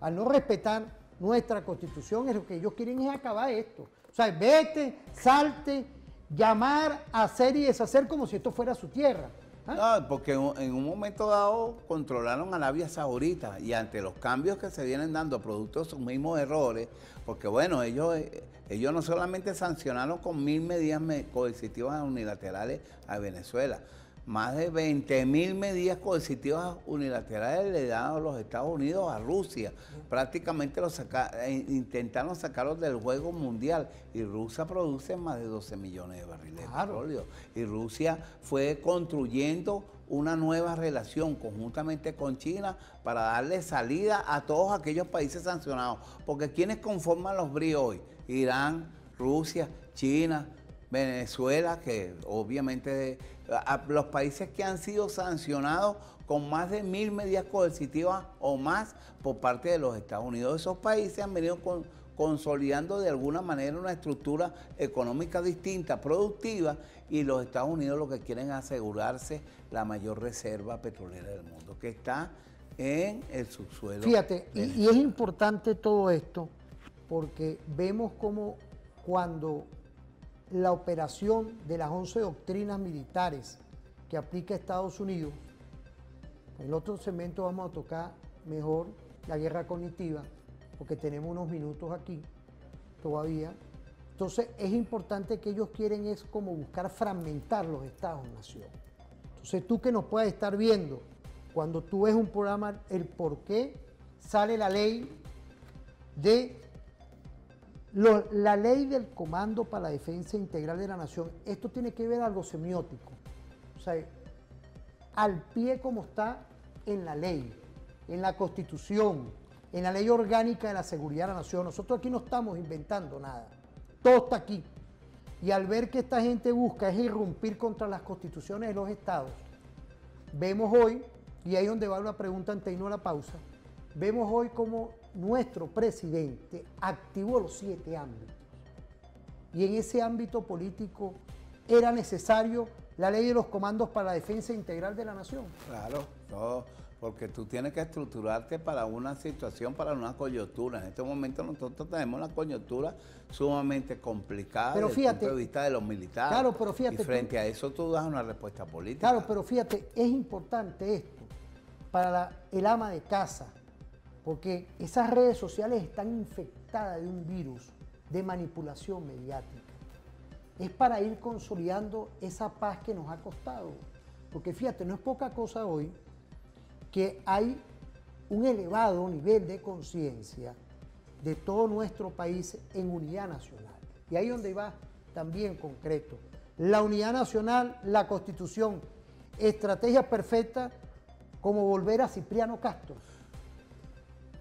B: al no respetar nuestra Constitución, es lo que ellos quieren es acabar esto. O sea, vete, salte, llamar, hacer y deshacer como si esto fuera su tierra.
C: No, porque en un momento dado controlaron a Arabia Saudita y ante los cambios que se vienen dando producto de sus mismos errores, porque bueno, ellos no solamente sancionaron con 1.000 medidas coercitivas unilaterales a Venezuela, más de 20.000 medidas coercitivas unilaterales le dan a los Estados Unidos a Rusia. Prácticamente intentaron sacarlos del juego mundial y Rusia produce más de 12 millones de barriles de petróleo. Y Rusia fue construyendo una nueva relación conjuntamente con China para darle salida a todos aquellos países sancionados. Porque ¿quiénes conforman los BRICS hoy? Irán, Rusia, China, Venezuela, que obviamente los países que han sido sancionados con más de 1.000 medidas coercitivas o más por parte de los Estados Unidos. Esos países han venido consolidando de alguna manera una estructura económica distinta, productiva, y los Estados Unidos lo que quieren es asegurarse la mayor reserva petrolera del mundo, que está en el subsuelo.
B: Fíjate, y es importante todo esto porque vemos como cuando la operación de las 11 doctrinas militares que aplica Estados Unidos, en el otro segmento vamos a tocar mejor la guerra cognitiva, porque tenemos unos minutos aquí todavía. Entonces es importante que ellos quieren es como buscar fragmentar los Estados-nación. Entonces tú que nos puedas estar viendo, cuando tú ves un programa, el por qué sale la ley la ley del Comando para la Defensa Integral de la Nación, esto tiene que ver algo semiótico, o sea, al pie como está en la ley, en la Constitución, en la Ley Orgánica de la Seguridad de la Nación. Nosotros aquí no estamos inventando nada, todo está aquí. Y al ver que esta gente busca es irrumpir contra las constituciones de los estados, vemos hoy, y ahí es donde va una pregunta antes de irnos a la pausa, vemos hoy como nuestro presidente activó los 7 ámbitos. Y en ese ámbito político era necesario la ley de los comandos para la defensa integral de la nación.
C: Claro, todo, porque tú tienes que estructurarte para una situación, para una coyuntura. En este momento nosotros tenemos una coyuntura sumamente complicada
B: pero
C: desde
B: fíjate,
C: el punto de vista de los militares.
B: Claro, pero fíjate.
C: Y frente a eso tú das una respuesta política.
B: Claro, pero fíjate, es importante esto para el ama de casa, porque esas redes sociales están infectadas de un virus de manipulación mediática. Es para ir consolidando esa paz que nos ha costado. Porque fíjate, no es poca cosa hoy que hay un elevado nivel de conciencia de todo nuestro país en unidad nacional. Y ahí donde va también concreto. La unidad nacional, la Constitución, estrategia perfecta como volver a Cipriano Castro.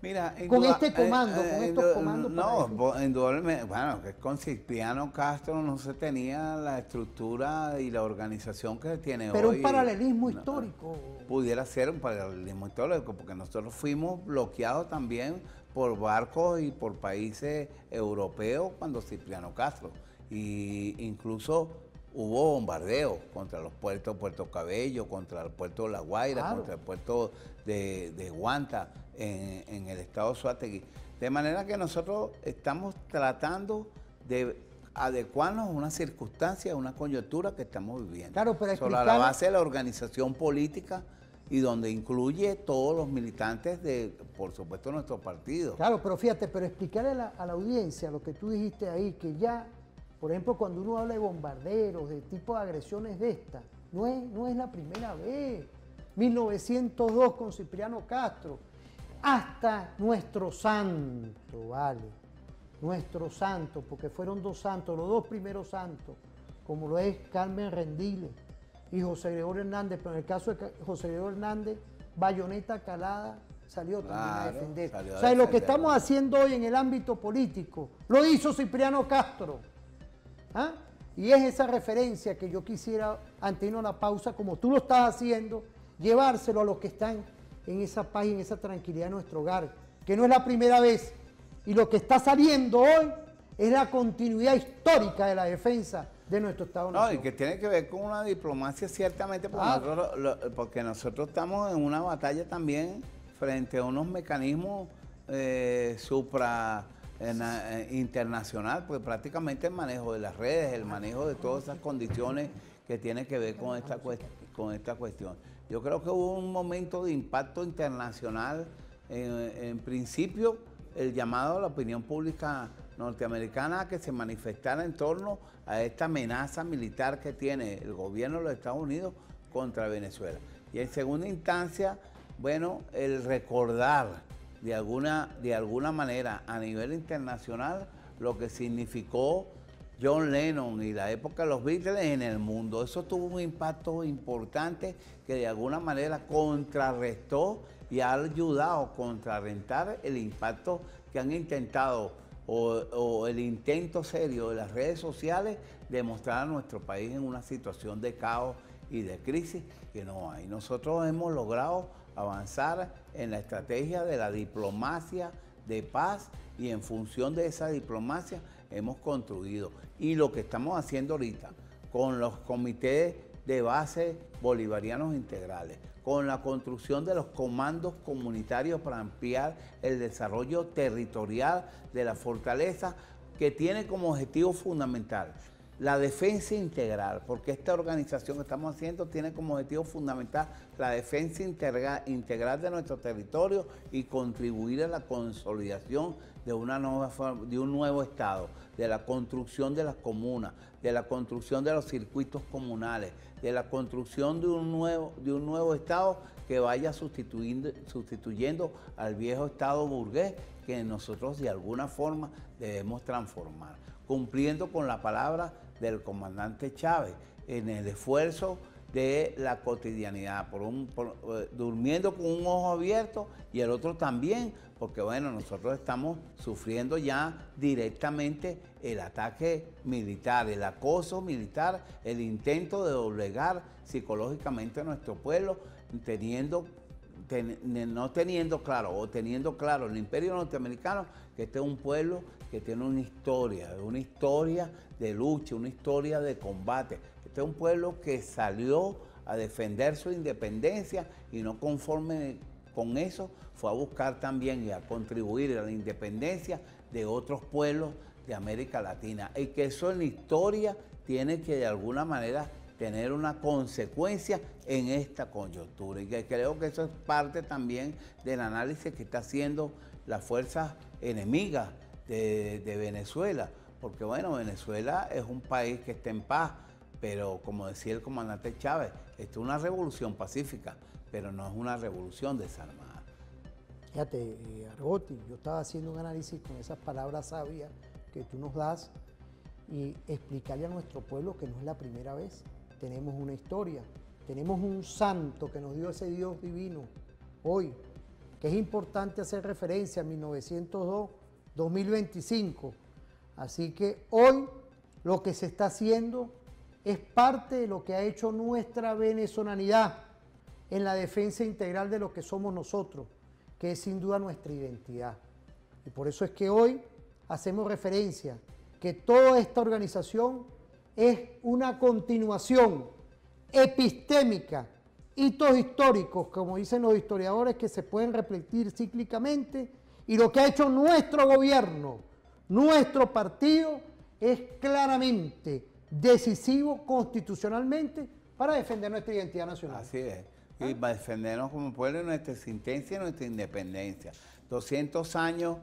C: Mira,
B: con este comando, con estos comandos.
C: No, indudablemente, bueno, que con Cipriano Castro no se tenía la estructura y la organización que se tiene hoy.
B: Pero un paralelismo histórico.
C: Pudiera ser un paralelismo histórico, porque nosotros fuimos bloqueados también por barcos y por países europeos cuando Cipriano Castro. Y incluso hubo bombardeos contra los puertos de Puerto Cabello, contra el puerto de La Guaira, claro, contra el puerto de Guanta, en el estado de Suátegui. De manera que nosotros estamos tratando de adecuarnos a una circunstancia, a una coyuntura que estamos viviendo.
B: Claro, pero
C: sobre la base de la organización política y donde incluye todos los militantes de, por supuesto, nuestro partido.
B: Claro, pero fíjate, pero explicarle a la audiencia lo que tú dijiste ahí, que ya, por ejemplo, cuando uno habla de bombarderos, de tipo de agresiones de esta, no es la primera vez. 1902 con Cipriano Castro, hasta nuestro santo, ¿vale? Nuestro santo, porque fueron dos santos, los dos primeros santos, como lo es Carmen Rendiles y José Gregorio Hernández, pero en el caso de José Gregorio Hernández, bayoneta calada, salió también a defender. O sea, lo que estamos haciendo hoy en el ámbito político, lo hizo Cipriano Castro. ¿Ah? Y es esa referencia que yo quisiera, antes de irnos a la pausa, como tú lo estás haciendo, llevárselo a los que están en esa paz y en esa tranquilidad de nuestro hogar, que no es la primera vez. Y lo que está saliendo hoy es la continuidad histórica de la defensa de nuestro Estado-Nación.
C: No, y que tiene que ver con una diplomacia ciertamente, porque nosotros estamos en una batalla también frente a unos mecanismos internacional, pues prácticamente el manejo de las redes, el manejo de todas esas condiciones que tiene que ver con esta cuestión. Yo creo que hubo un momento de impacto internacional, en principio el llamado a la opinión pública norteamericana a que se manifestara en torno a esta amenaza militar que tiene el gobierno de los Estados Unidos contra Venezuela. Y en segunda instancia, bueno, el recordar de alguna manera a nivel internacional lo que significó John Lennon y la época de los Beatles en el mundo. Eso tuvo un impacto importante que de alguna manera contrarrestó y ha ayudado a contrarrestar el impacto que han intentado o el intento serio de las redes sociales de mostrar a nuestro país en una situación de caos y de crisis que no hay. Nosotros hemos logrado avanzar en la estrategia de la diplomacia de paz y en función de esa diplomacia hemos construido. Y lo que estamos haciendo ahorita con los comités de base bolivarianos integrales, con la construcción de los comandos comunitarios para ampliar el desarrollo territorial de la fortaleza, que tiene como objetivo fundamental la defensa integral, porque esta organización que estamos haciendo tiene como objetivo fundamental la defensa integral de nuestro territorio y contribuir a la consolidación de un nuevo Estado, de la construcción de las comunas, de la construcción de los circuitos comunales, de la construcción de un nuevo Estado que vaya sustituyendo al viejo Estado burgués que nosotros de alguna forma debemos transformar, cumpliendo con la palabra del comandante Chávez en el esfuerzo de la cotidianidad, durmiendo con un ojo abierto y el otro también, porque bueno, nosotros estamos sufriendo ya directamente el ataque militar, el acoso militar, el intento de doblegar psicológicamente a nuestro pueblo, teniendo claro el imperio norteamericano que este es un pueblo que tiene una historia de lucha, una historia de combate, que Este es un pueblo que salió a defender su independencia y no conforme con eso, fue a buscar también y a contribuir a la independencia de otros pueblos de América Latina. Y que eso en la historia tiene que de alguna manera tener una consecuencia en esta coyuntura. Y que creo que eso es parte también del análisis que está haciendo las fuerzas enemigas de Venezuela. Porque bueno, Venezuela es un país que está en paz, pero como decía el comandante Chávez, esto es una revolución pacífica, pero no es una revolución desarmada.
B: Fíjate, Argotti, yo estaba haciendo un análisis con esas palabras sabias que tú nos das y explicarle a nuestro pueblo que no es la primera vez. Tenemos una historia, tenemos un santo que nos dio ese Dios divino hoy, que es importante hacer referencia a 1902, 2025. Así que hoy lo que se está haciendo es parte de lo que ha hecho nuestra venezolanidad en la defensa integral de lo que somos nosotros, que es sin duda nuestra identidad. Y por eso es que hoy hacemos referencia que toda esta organización es una continuación epistémica, hitos históricos, como dicen los historiadores, que se pueden repetir cíclicamente, y lo que ha hecho nuestro gobierno, nuestro partido, es claramente decisivo constitucionalmente para defender nuestra identidad nacional.
C: Así es. Y para defendernos como pueblo, nuestra existencia y nuestra independencia. 200 años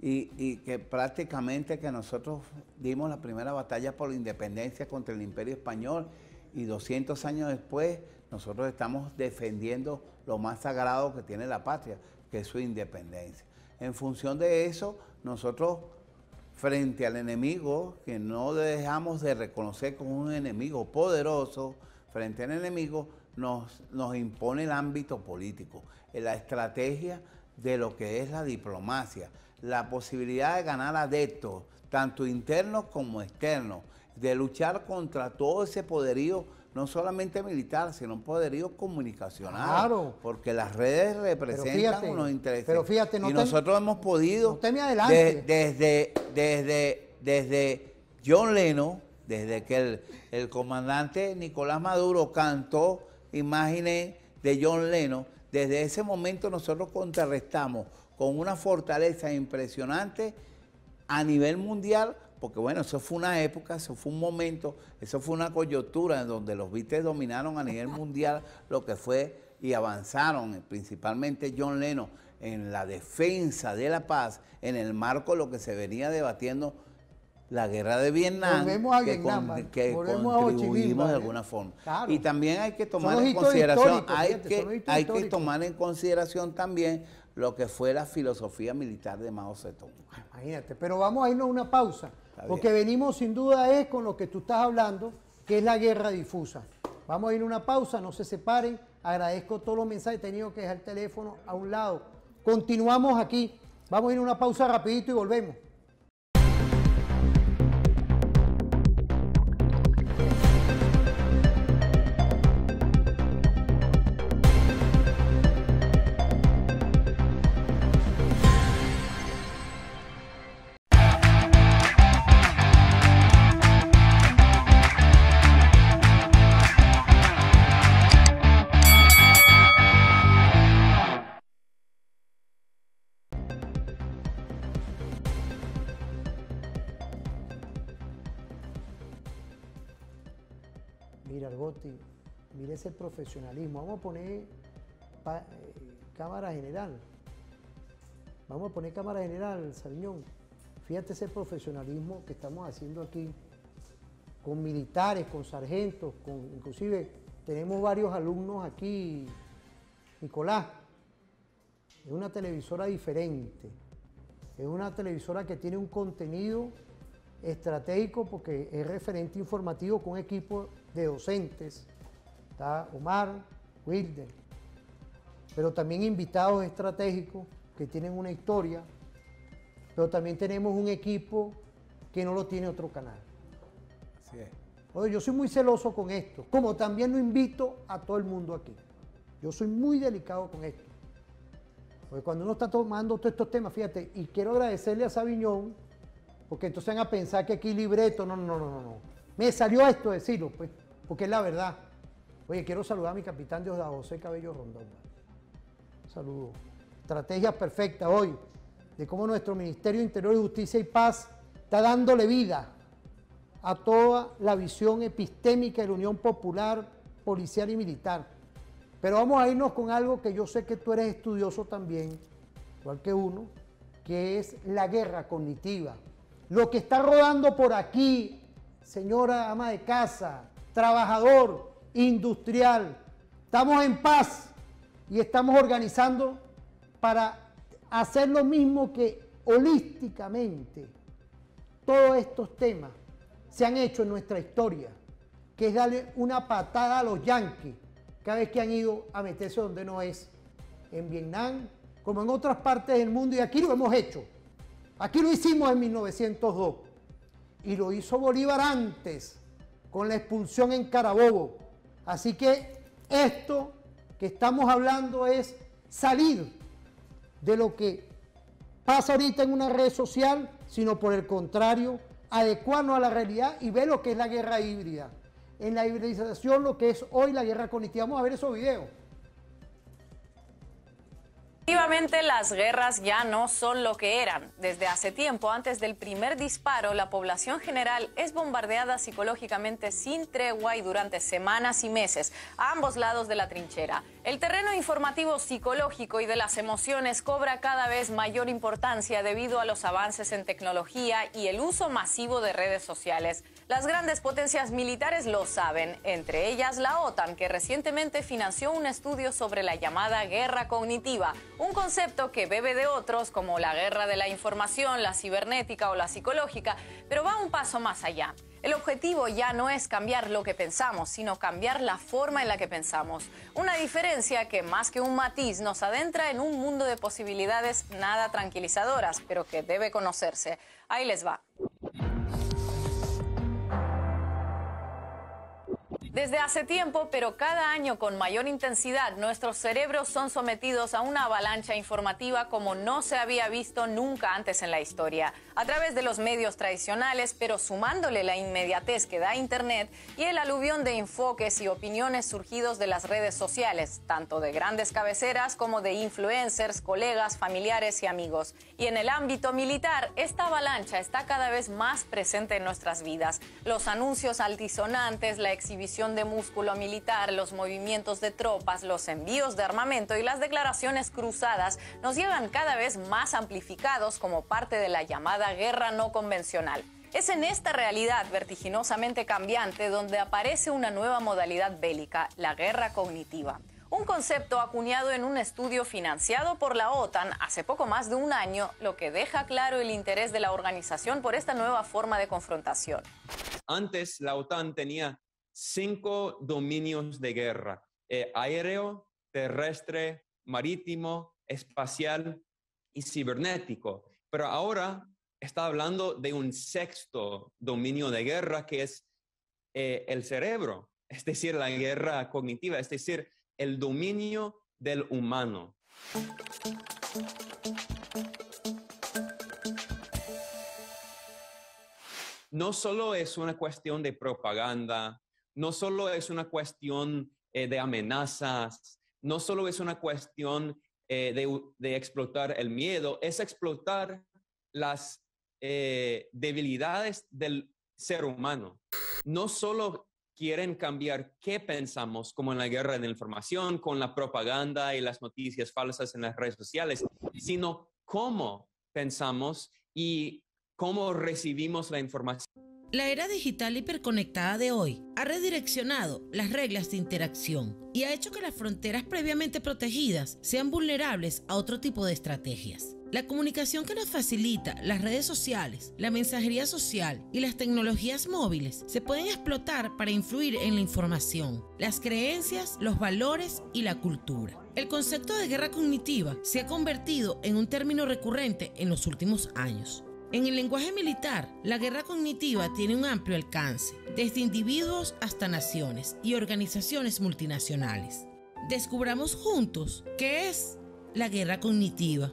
C: y que prácticamente que nosotros dimos la primera batalla por la independencia contra el Imperio Español y 200 años después nosotros estamos defendiendo lo más sagrado que tiene la patria, que es su independencia. En función de eso, nosotros frente al enemigo, que no dejamos de reconocer como un enemigo poderoso, frente al enemigo, nos impone el ámbito político, la estrategia de lo que es la diplomacia, la posibilidad de ganar adeptos, tanto internos como externos, de luchar contra todo ese poderío, no solamente militar, sino un poderío comunicacional.
B: Claro.
C: Porque las redes representan unos intereses.
B: Pero fíjate,
C: y nosotros hemos podido, desde John Lennon, desde que el comandante Nicolás Maduro cantó Imágenes de John Lennon, desde ese momento nosotros contrarrestamos con una fortaleza impresionante a nivel mundial, porque bueno, eso fue una época, eso fue un momento, eso fue una coyuntura en donde los Beatles dominaron a nivel mundial lo que fue y avanzaron, principalmente John Lennon, en la defensa de la paz, en el marco de lo que se venía debatiendo la guerra de Vietnam, que contribuimos de alguna forma. Claro. Y también hay que tomar en consideración, hay que tomar en consideración también lo que fue la filosofía militar de Mao Zedong.
B: Imagínate, pero vamos a irnos a una pausa, porque venimos sin duda es con lo que tú estás hablando, que es la guerra difusa. Vamos a ir a una pausa, no se separen, agradezco todos los mensajes, he tenido que dejar el teléfono a un lado. Continuamos aquí, vamos a ir a una pausa rapidito y volvemos. Mira, Argotti, mira ese profesionalismo. Vamos a poner cámara general. Vamos a poner cámara general, Sabiñón. Fíjate ese profesionalismo que estamos haciendo aquí con militares, con sargentos, inclusive tenemos varios alumnos aquí. Nicolás, es una televisora diferente. Es una televisora que tiene un contenido estratégico porque es referente informativo con un equipo de docentes. Está Omar, Wilder, pero también invitados estratégicos que tienen una historia, pero también tenemos un equipo que no lo tiene otro canal.
C: Así es.
B: Oye, yo soy muy celoso con esto, como también lo invito a todo el mundo aquí. Yo soy muy delicado con esto. Porque cuando uno está tomando todos estos temas, fíjate, y quiero agradecerle a Sabiñón, porque entonces van a pensar que aquí libreto, no. Me salió esto decirlo, pues. porque es la verdad. Oye, quiero saludar a mi capitán Diosdado José Cabello Rondón. Saludo. Estrategia perfecta hoy de cómo nuestro Ministerio de Interior, Justicia y Paz está dándole vida a toda la visión epistémica de la Unión Popular, Policial y Militar. Pero vamos a irnos con algo que yo sé que tú eres estudioso también, igual que uno, que es la guerra cognitiva. Lo que está rodando por aquí, señora ama de casa, trabajador, industrial, estamos en paz y estamos organizando para hacer lo mismo que holísticamente todos estos temas se han hecho en nuestra historia, que es darle una patada a los yanquis cada vez que han ido a meterse donde no es, en Vietnam, como en otras partes del mundo, y aquí lo hemos hecho. Aquí lo hicimos en 1902, y lo hizo Bolívar antes, con la expulsión en Carabobo. Así que esto que estamos hablando es salir de lo que pasa ahorita en una red social, sino por el contrario, adecuarnos a la realidad y ver lo que es la guerra híbrida. En la hibridización, lo que es hoy la guerra cognitiva. Vamos a ver esos videos.
L: Efectivamente, las guerras ya no son lo que eran. Desde hace tiempo, antes del primer disparo, la población general es bombardeada psicológicamente sin tregua y durante semanas y meses, a ambos lados de la trinchera. El terreno informativo psicológico y de las emociones cobra cada vez mayor importancia debido a los avances en tecnología y el uso masivo de redes sociales. Las grandes potencias militares lo saben, entre ellas la OTAN, que recientemente financió un estudio sobre la llamada guerra cognitiva, un concepto que bebe de otros como la guerra de la información, la cibernética o la psicológica, pero va un paso más allá. El objetivo ya no es cambiar lo que pensamos, sino cambiar la forma en la que pensamos. Una diferencia que más que un matiz nos adentra en un mundo de posibilidades nada tranquilizadoras, pero que debe conocerse. Ahí les va. Desde hace tiempo, pero cada año con mayor intensidad, nuestros cerebros son sometidos a una avalancha informativa como no se había visto nunca antes en la historia. A través de los medios tradicionales, pero sumándole la inmediatez que da Internet y el aluvión de enfoques y opiniones surgidos de las redes sociales, tanto de grandes cabeceras como de influencers, colegas, familiares y amigos. Y en el ámbito militar, esta avalancha está cada vez más presente en nuestras vidas. Los anuncios altisonantes, la exhibición de músculo militar, los movimientos de tropas, los envíos de armamento y las declaraciones cruzadas nos llegan cada vez más amplificados como parte de la llamada guerra no convencional. Es en esta realidad vertiginosamente cambiante donde aparece una nueva modalidad bélica, la guerra cognitiva. Un concepto acuñado en un estudio financiado por la OTAN hace poco más de un año, lo que deja claro el interés de la organización por esta nueva forma de confrontación.
M: Antes la OTAN tenía 5 dominios de guerra: aéreo, terrestre, marítimo, espacial y cibernético. Pero ahora está hablando de un 6º dominio de guerra, que es el cerebro, es decir, la guerra cognitiva, es decir, el dominio del humano. No solo es una cuestión de propaganda, no solo es una cuestión de amenazas, no solo es una cuestión de explotar el miedo, es explotar las debilidades del ser humano. No solo quieren cambiar qué pensamos, como en la guerra de la información, con la propaganda y las noticias falsas en las redes sociales, sino cómo pensamos y cómo recibimos la información.
N: La era digital hiperconectada de hoy ha redireccionado las reglas de interacción y ha hecho que las fronteras previamente protegidas sean vulnerables a otro tipo de estrategias. La comunicación que nos facilita las redes sociales, la mensajería social y las tecnologías móviles se pueden explotar para influir en la información, las creencias, los valores y la cultura. El concepto de guerra cognitiva se ha convertido en un término recurrente en los últimos años. En el lenguaje militar, la guerra cognitiva tiene un amplio alcance, desde individuos hasta naciones y organizaciones multinacionales. Descubramos juntos qué es la guerra cognitiva.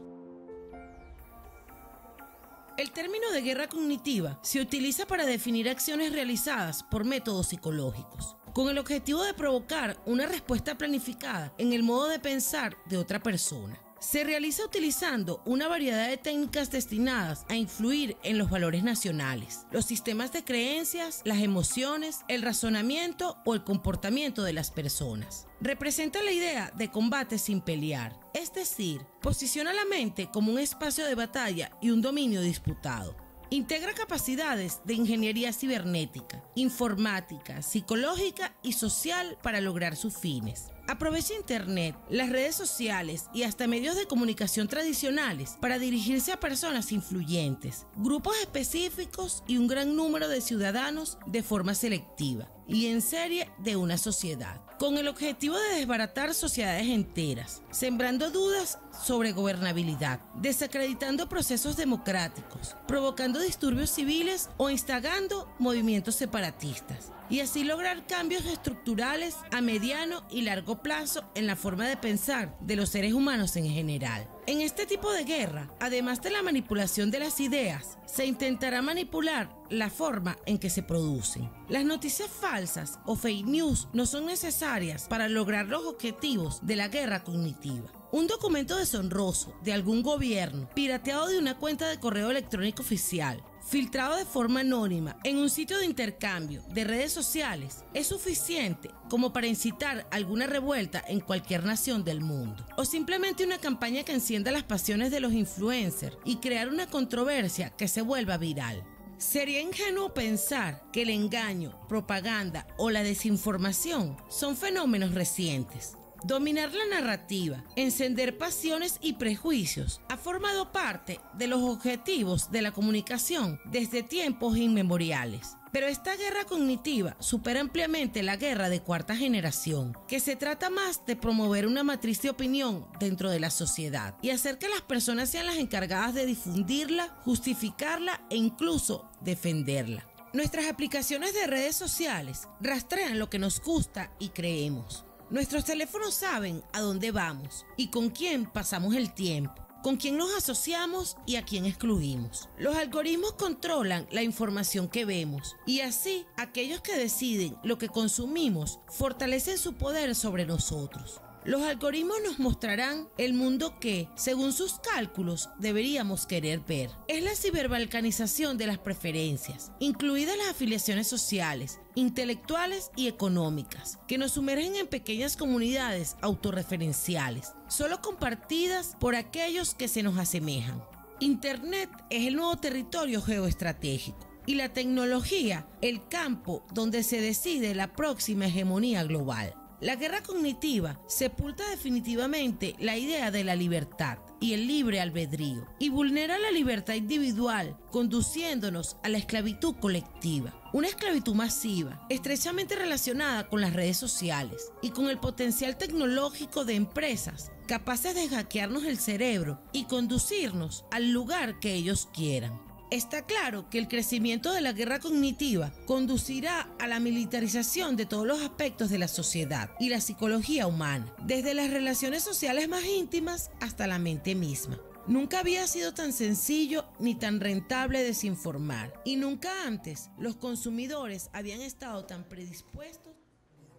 N: El término de guerra cognitiva se utiliza para definir acciones realizadas por métodos psicológicos. con el objetivo de provocar una respuesta planificada en el modo de pensar de otra persona. Se realiza utilizando una variedad de técnicas destinadas a influir en los valores nacionales, los sistemas de creencias, las emociones, el razonamiento o el comportamiento de las personas. Representa la idea de combate sin pelear, es decir, posiciona la mente como un espacio de batalla y un dominio disputado. Integra capacidades de ingeniería cibernética, informática, psicológica y social para lograr sus fines. Aprovecha Internet, las redes sociales y hasta medios de comunicación tradicionales para dirigirse a personas influyentes, grupos específicos y un gran número de ciudadanos de forma selectiva y en serie de una sociedad, con el objetivo de desbaratar sociedades enteras, sembrando dudas sobre gobernabilidad, desacreditando procesos democráticos, provocando disturbios civiles o instigando movimientos separatistas, y así lograr cambios estructurales a mediano y largo plazo en la forma de pensar de los seres humanos en general. En este tipo de guerra, además de la manipulación de las ideas, se intentará manipular la forma en que se producen. Las noticias falsas o fake news no son necesarias para lograr los objetivos de la guerra cognitiva. Un documento deshonroso de algún gobierno, pirateado de una cuenta de correo electrónico oficial, filtrado de forma anónima en un sitio de intercambio de redes sociales, es suficiente como para incitar alguna revuelta en cualquier nación del mundo. O simplemente una campaña que encienda las pasiones de los influencers y crear una controversia que se vuelva viral. Sería ingenuo pensar que el engaño, propaganda o la desinformación son fenómenos recientes. Dominar la narrativa, encender pasiones y prejuicios ha formado parte de los objetivos de la comunicación desde tiempos inmemoriales. Pero esta guerra cognitiva supera ampliamente la guerra de cuarta generación, que se trata más de promover una matriz de opinión dentro de la sociedad y hacer que las personas sean las encargadas de difundirla, justificarla e incluso defenderla. Nuestras aplicaciones de redes sociales rastrean lo que nos gusta y creemos. Nuestros teléfonos saben a dónde vamos y con quién pasamos el tiempo, con quién nos asociamos y a quién excluimos. Los algoritmos controlan la información que vemos y así aquellos que deciden lo que consumimos fortalecen su poder sobre nosotros. Los algoritmos nos mostrarán el mundo que, según sus cálculos, deberíamos querer ver. Es la ciberbalcanización de las preferencias, incluidas las afiliaciones sociales, intelectuales y económicas, que nos sumergen en pequeñas comunidades autorreferenciales, solo compartidas por aquellos que se nos asemejan. Internet es el nuevo territorio geoestratégico y la tecnología el campo donde se decide la próxima hegemonía global. La guerra cognitiva sepulta definitivamente la idea de la libertad y el libre albedrío y vulnera la libertad individual, conduciéndonos a la esclavitud colectiva. Una esclavitud masiva, estrechamente relacionada con las redes sociales y con el potencial tecnológico de empresas capaces de hackearnos el cerebro y conducirnos al lugar que ellos quieran. Está claro que el crecimiento de la guerra cognitiva conducirá a la militarización de todos los aspectos de la sociedad y la psicología humana, desde las relaciones sociales más íntimas hasta la mente misma. Nunca había sido tan sencillo ni tan rentable desinformar, y nunca antes los consumidores habían estado tan predispuestos.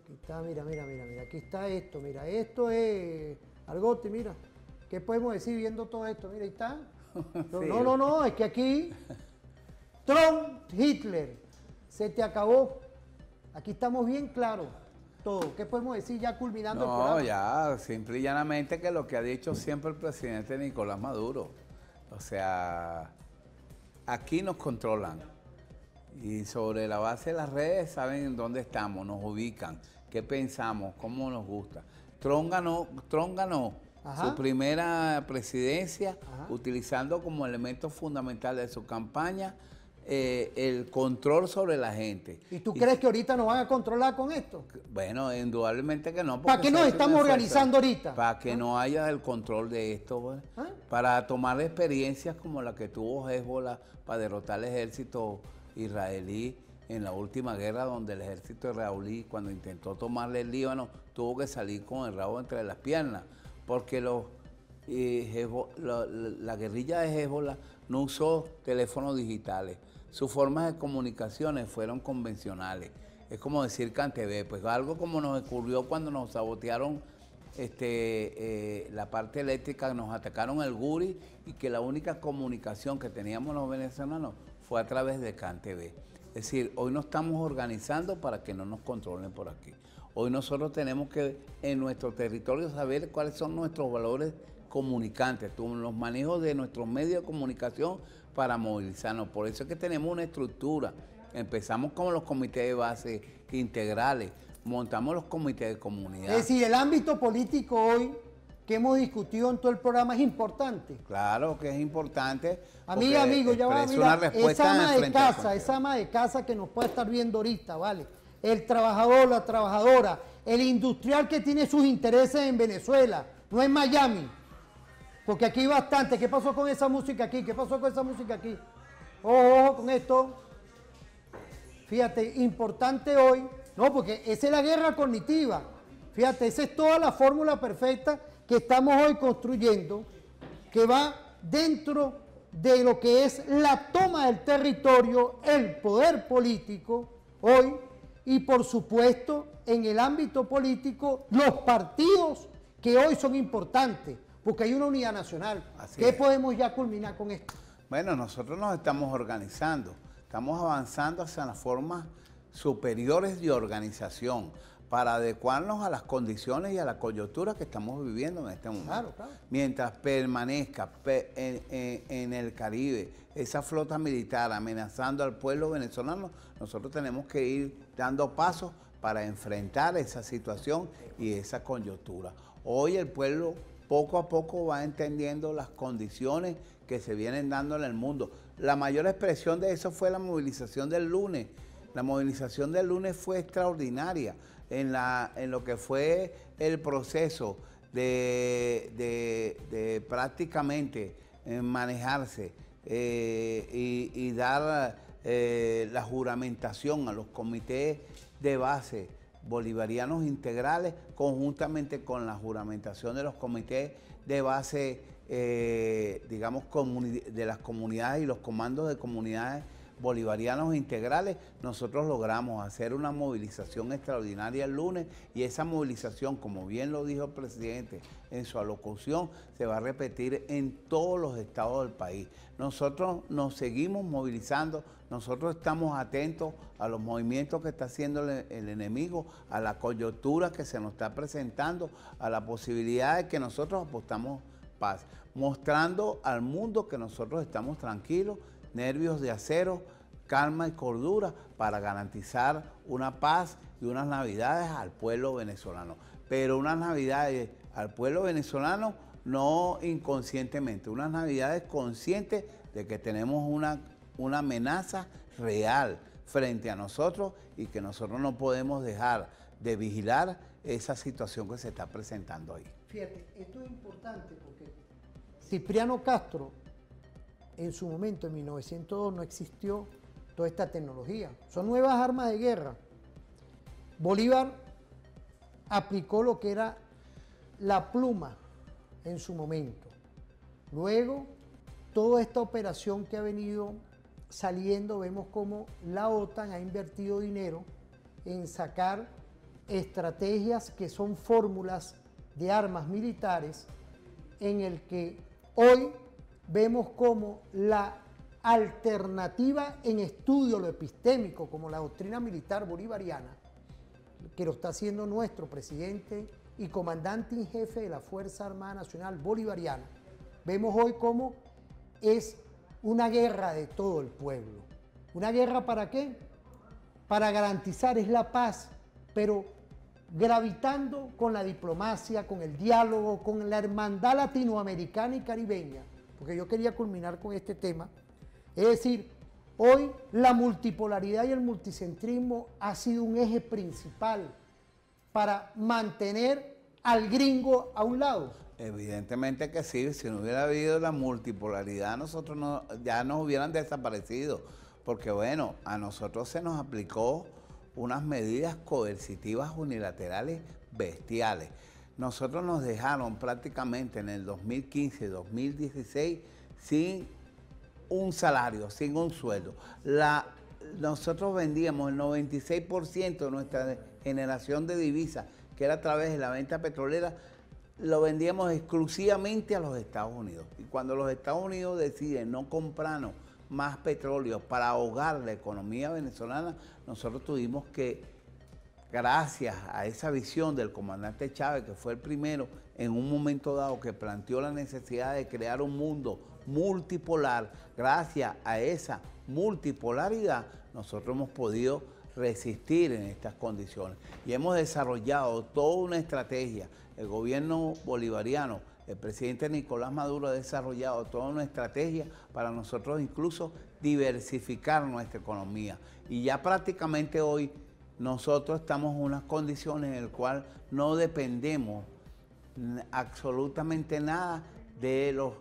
B: Aquí está, mira, aquí está esto, mira, esto es Argote, mira, ¿qué podemos decir viendo todo esto? Mira, ahí está. No, es que aquí Trump, Hitler, se te acabó. Aquí estamos bien claros todo. ¿Qué podemos decir ya culminando el programa?
C: No, ya, simple y llanamente que lo que ha dicho siempre el presidente Nicolás Maduro. O sea, aquí nos controlan. Y sobre la base de las redes saben en dónde estamos, nos ubican, qué pensamos, cómo nos gusta. Trump ganó. Ajá. Su primera presidencia, ajá, utilizando como elemento fundamental de su campaña el control sobre la gente.
B: ¿Y tú crees que ahorita nos van a controlar con esto?
C: Bueno, indudablemente que no.
B: ¿Para qué nos estamos organizando ahorita?
C: Para que no haya el control de esto, ¿bueno? Para tomar experiencias como la que tuvo Hezbollah para derrotar al ejército israelí en la última guerra, donde el ejército israelí, cuando intentó tomarle el Líbano, tuvo que salir con el rabo entre las piernas. Porque la guerrilla de Hezbollah no usó teléfonos digitales. Sus formas de comunicaciones fueron convencionales. es como decir CanTV, pues algo como nos ocurrió cuando nos sabotearon la parte eléctrica, nos atacaron el Guri y que la única comunicación que teníamos los venezolanos fue a través de CanTV. Es decir, hoy nos estamos organizando para que no nos controlen por aquí. Hoy nosotros tenemos que en nuestro territorio saber cuáles son nuestros valores comunicantes, los manejos de nuestros medios de comunicación para movilizarnos. Por eso es que tenemos una estructura. Empezamos con los comités de base integrales, montamos los comités de comunidad.
B: Es decir, el ámbito político hoy que hemos discutido en todo el programa es importante.
C: Claro que es importante.
B: Amiga, amigo, ya va a mirar, esa ama de casa que nos puede estar viendo ahorita, ¿vale? El trabajador, la trabajadora, el industrial que tiene sus intereses en Venezuela, no en Miami. Porque aquí hay bastante. ¿Qué pasó con esa música aquí? ¿Qué pasó con esa música aquí? Ojo con esto. Fíjate, importante hoy. No, porque esa es la guerra cognitiva. Fíjate, esa es toda la fórmula perfecta que estamos hoy construyendo, que va dentro de lo que es la toma del territorio, el poder político hoy, y por supuesto en el ámbito político los partidos que hoy son importantes, porque hay una unidad nacional. ¿Qué podemos ya culminar con esto?
C: Bueno, nosotros nos estamos organizando, estamos avanzando hacia las formas superiores de organización para adecuarnos a las condiciones y a la coyuntura que estamos viviendo en este momento.
B: Claro, claro.
C: Mientras permanezca en el Caribe esa flota militar amenazando al pueblo venezolano, nosotros tenemos que ir dando pasos para enfrentar esa situación y esa coyuntura. Hoy el pueblo poco a poco va entendiendo las condiciones que se vienen dando en el mundo. La mayor expresión de eso fue la movilización del lunes. La movilización del lunes fue extraordinaria en lo que fue el proceso de prácticamente manejarse y dar la juramentación a los comités de base bolivarianos integrales conjuntamente con la juramentación de los comités de base, digamos, de las comunidades y los comandos de comunidades bolivarianos integrales. Nosotros logramos hacer una movilización extraordinaria el lunes y esa movilización, como bien lo dijo el presidente en su alocución, se va a repetir en todos los estados del país. Nosotros nos seguimos movilizando, nosotros estamos atentos a los movimientos que está haciendo el enemigo, a la coyuntura que se nos está presentando, a la posibilidad de que nosotros apostamos paz, mostrando al mundo que nosotros estamos tranquilos, nervios de acero, calma y cordura para garantizar una paz y unas navidades al pueblo venezolano. Pero unas navidades al pueblo venezolano no inconscientemente, unas navidades conscientes de que tenemos una amenaza real frente a nosotros y que nosotros no podemos dejar de vigilar esa situación que se está presentando ahí.
B: Fíjate, esto es importante porque Cipriano Castro, en su momento, en 1902, no existió toda esta tecnología. Son nuevas armas de guerra. Bolívar aplicó lo que era la pluma en su momento. Luego, toda esta operación que ha venido saliendo, vemos cómo la OTAN ha invertido dinero en sacar estrategias que son fórmulas de armas militares en el que hoy vemos como la alternativa en estudio, lo epistémico, como la doctrina militar bolivariana, que lo está haciendo nuestro presidente y comandante en jefe de la Fuerza Armada Nacional Bolivariana. Vemos hoy cómo es una guerra de todo el pueblo. ¿Una guerra para qué? Para garantizar es la paz, pero gravitando con la diplomacia, con el diálogo, con la hermandad latinoamericana y caribeña, porque yo quería culminar con este tema. Es decir, hoy la multipolaridad y el multicentrismo ha sido un eje principal para mantener al gringo a un lado.
C: Evidentemente que sí, si no hubiera habido la multipolaridad, nosotros ya nos hubieran desaparecido, porque bueno, a nosotros se nos aplicó unas medidas coercitivas unilaterales bestiales. Nosotros nos dejaron prácticamente en el 2015-2016 sin un salario, sin un sueldo. nosotros vendíamos el 96% de nuestra generación de divisas, que era a través de la venta petrolera, lo vendíamos exclusivamente a los Estados Unidos. Y cuando los Estados Unidos deciden no comprarnos más petróleo para ahogar la economía venezolana, nosotros tuvimos que, gracias a esa visión del comandante Chávez, que fue el primero en un momento dado que planteó la necesidad de crear un mundo multipolar, gracias a esa multipolaridad, nosotros hemos podido resistir en estas condiciones y hemos desarrollado toda una estrategia. El gobierno bolivariano, el presidente Nicolás Maduro ha desarrollado toda una estrategia para nosotros incluso diversificar nuestra economía. Y ya prácticamente hoy nosotros estamos en unas condiciones en las cuales no dependemos absolutamente nada de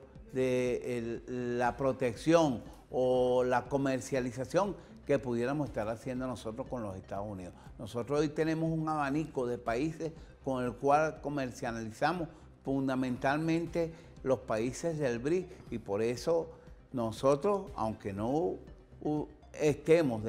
C: la protección o la comercialización que pudiéramos estar haciendo nosotros con los Estados Unidos. Nosotros hoy tenemos un abanico de países con el cual comercializamos fundamentalmente los países del BRIC, y por eso nosotros, aunque no estemos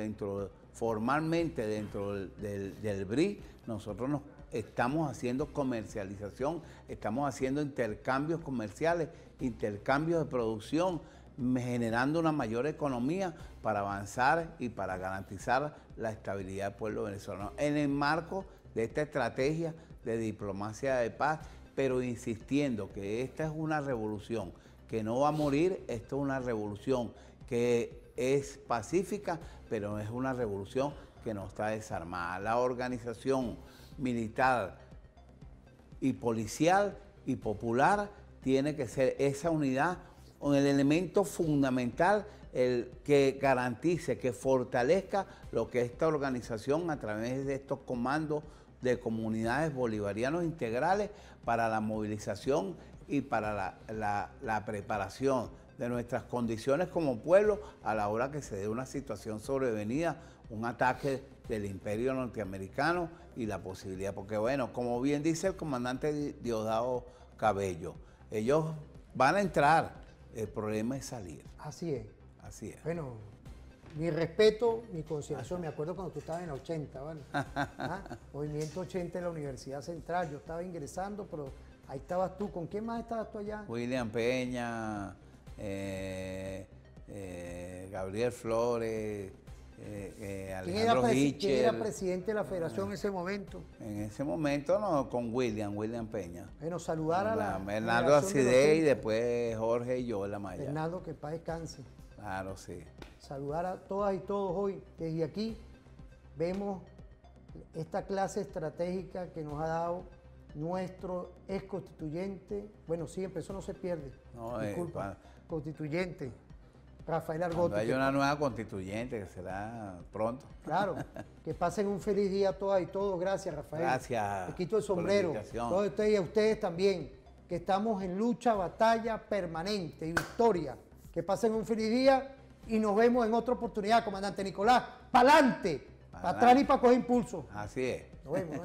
C: formalmente dentro del BRIC, nosotros nos estamos haciendo comercialización, estamos haciendo intercambios comerciales, intercambios de producción, generando una mayor economía para avanzar y para garantizar la estabilidad del pueblo venezolano en el marco de esta estrategia de diplomacia de paz, pero insistiendo que esta es una revolución que no va a morir, esto es una revolución que es pacífica, pero es una revolución que no está desarmada. La organización militar y policial y popular tiene que ser esa unidad, el elemento fundamental, el que garantice, que fortalezca lo que esta organización a través de estos comandos de comunidades bolivarianos integrales para la movilización y para la preparación de nuestras condiciones como pueblo a la hora que se dé una situación sobrevenida, un ataque del imperio norteamericano y la posibilidad, porque bueno, como bien dice el comandante Diosdado Cabello, ellos van a entrar, el problema es salir.
B: Así es.
C: Así es.
B: Bueno, mi respeto, mi consideración, me acuerdo cuando tú estabas en la 80, ¿vale? Movimiento 80 en la Universidad Central, yo estaba ingresando, pero ahí estabas tú. ¿Con quién más estabas tú allá?
C: William Peña, Gabriel Flores, Alejandro Hitcher.
B: ¿Quién era presidente de la federación en ese momento?
C: En ese momento no, con William Peña.
B: Bueno, saludar a la
C: Bernardo Acidez y después Jorge y yo, la Maya.
B: Bernardo, que paz descanse.
C: Claro, sí.
B: Saludar a todas y todos hoy. Desde aquí vemos esta clase estratégica que nos ha dado nuestro ex constituyente. Bueno, siempre, eso no se pierde.
C: No,
B: disculpa, constituyente. Rafael Argote.
C: Hay una nueva constituyente que será pronto.
B: Claro, que pasen un feliz día a todas y todos. Gracias, Rafael.
C: Gracias.
B: Te quito el sombrero. Todos ustedes y a ustedes también, que estamos en lucha, batalla permanente y victoria. Que pasen un feliz día y nos vemos en otra oportunidad, comandante Nicolás. ¡Pa'lante! Para atrás y para coger impulso.
C: Así es.
B: Nos vemos.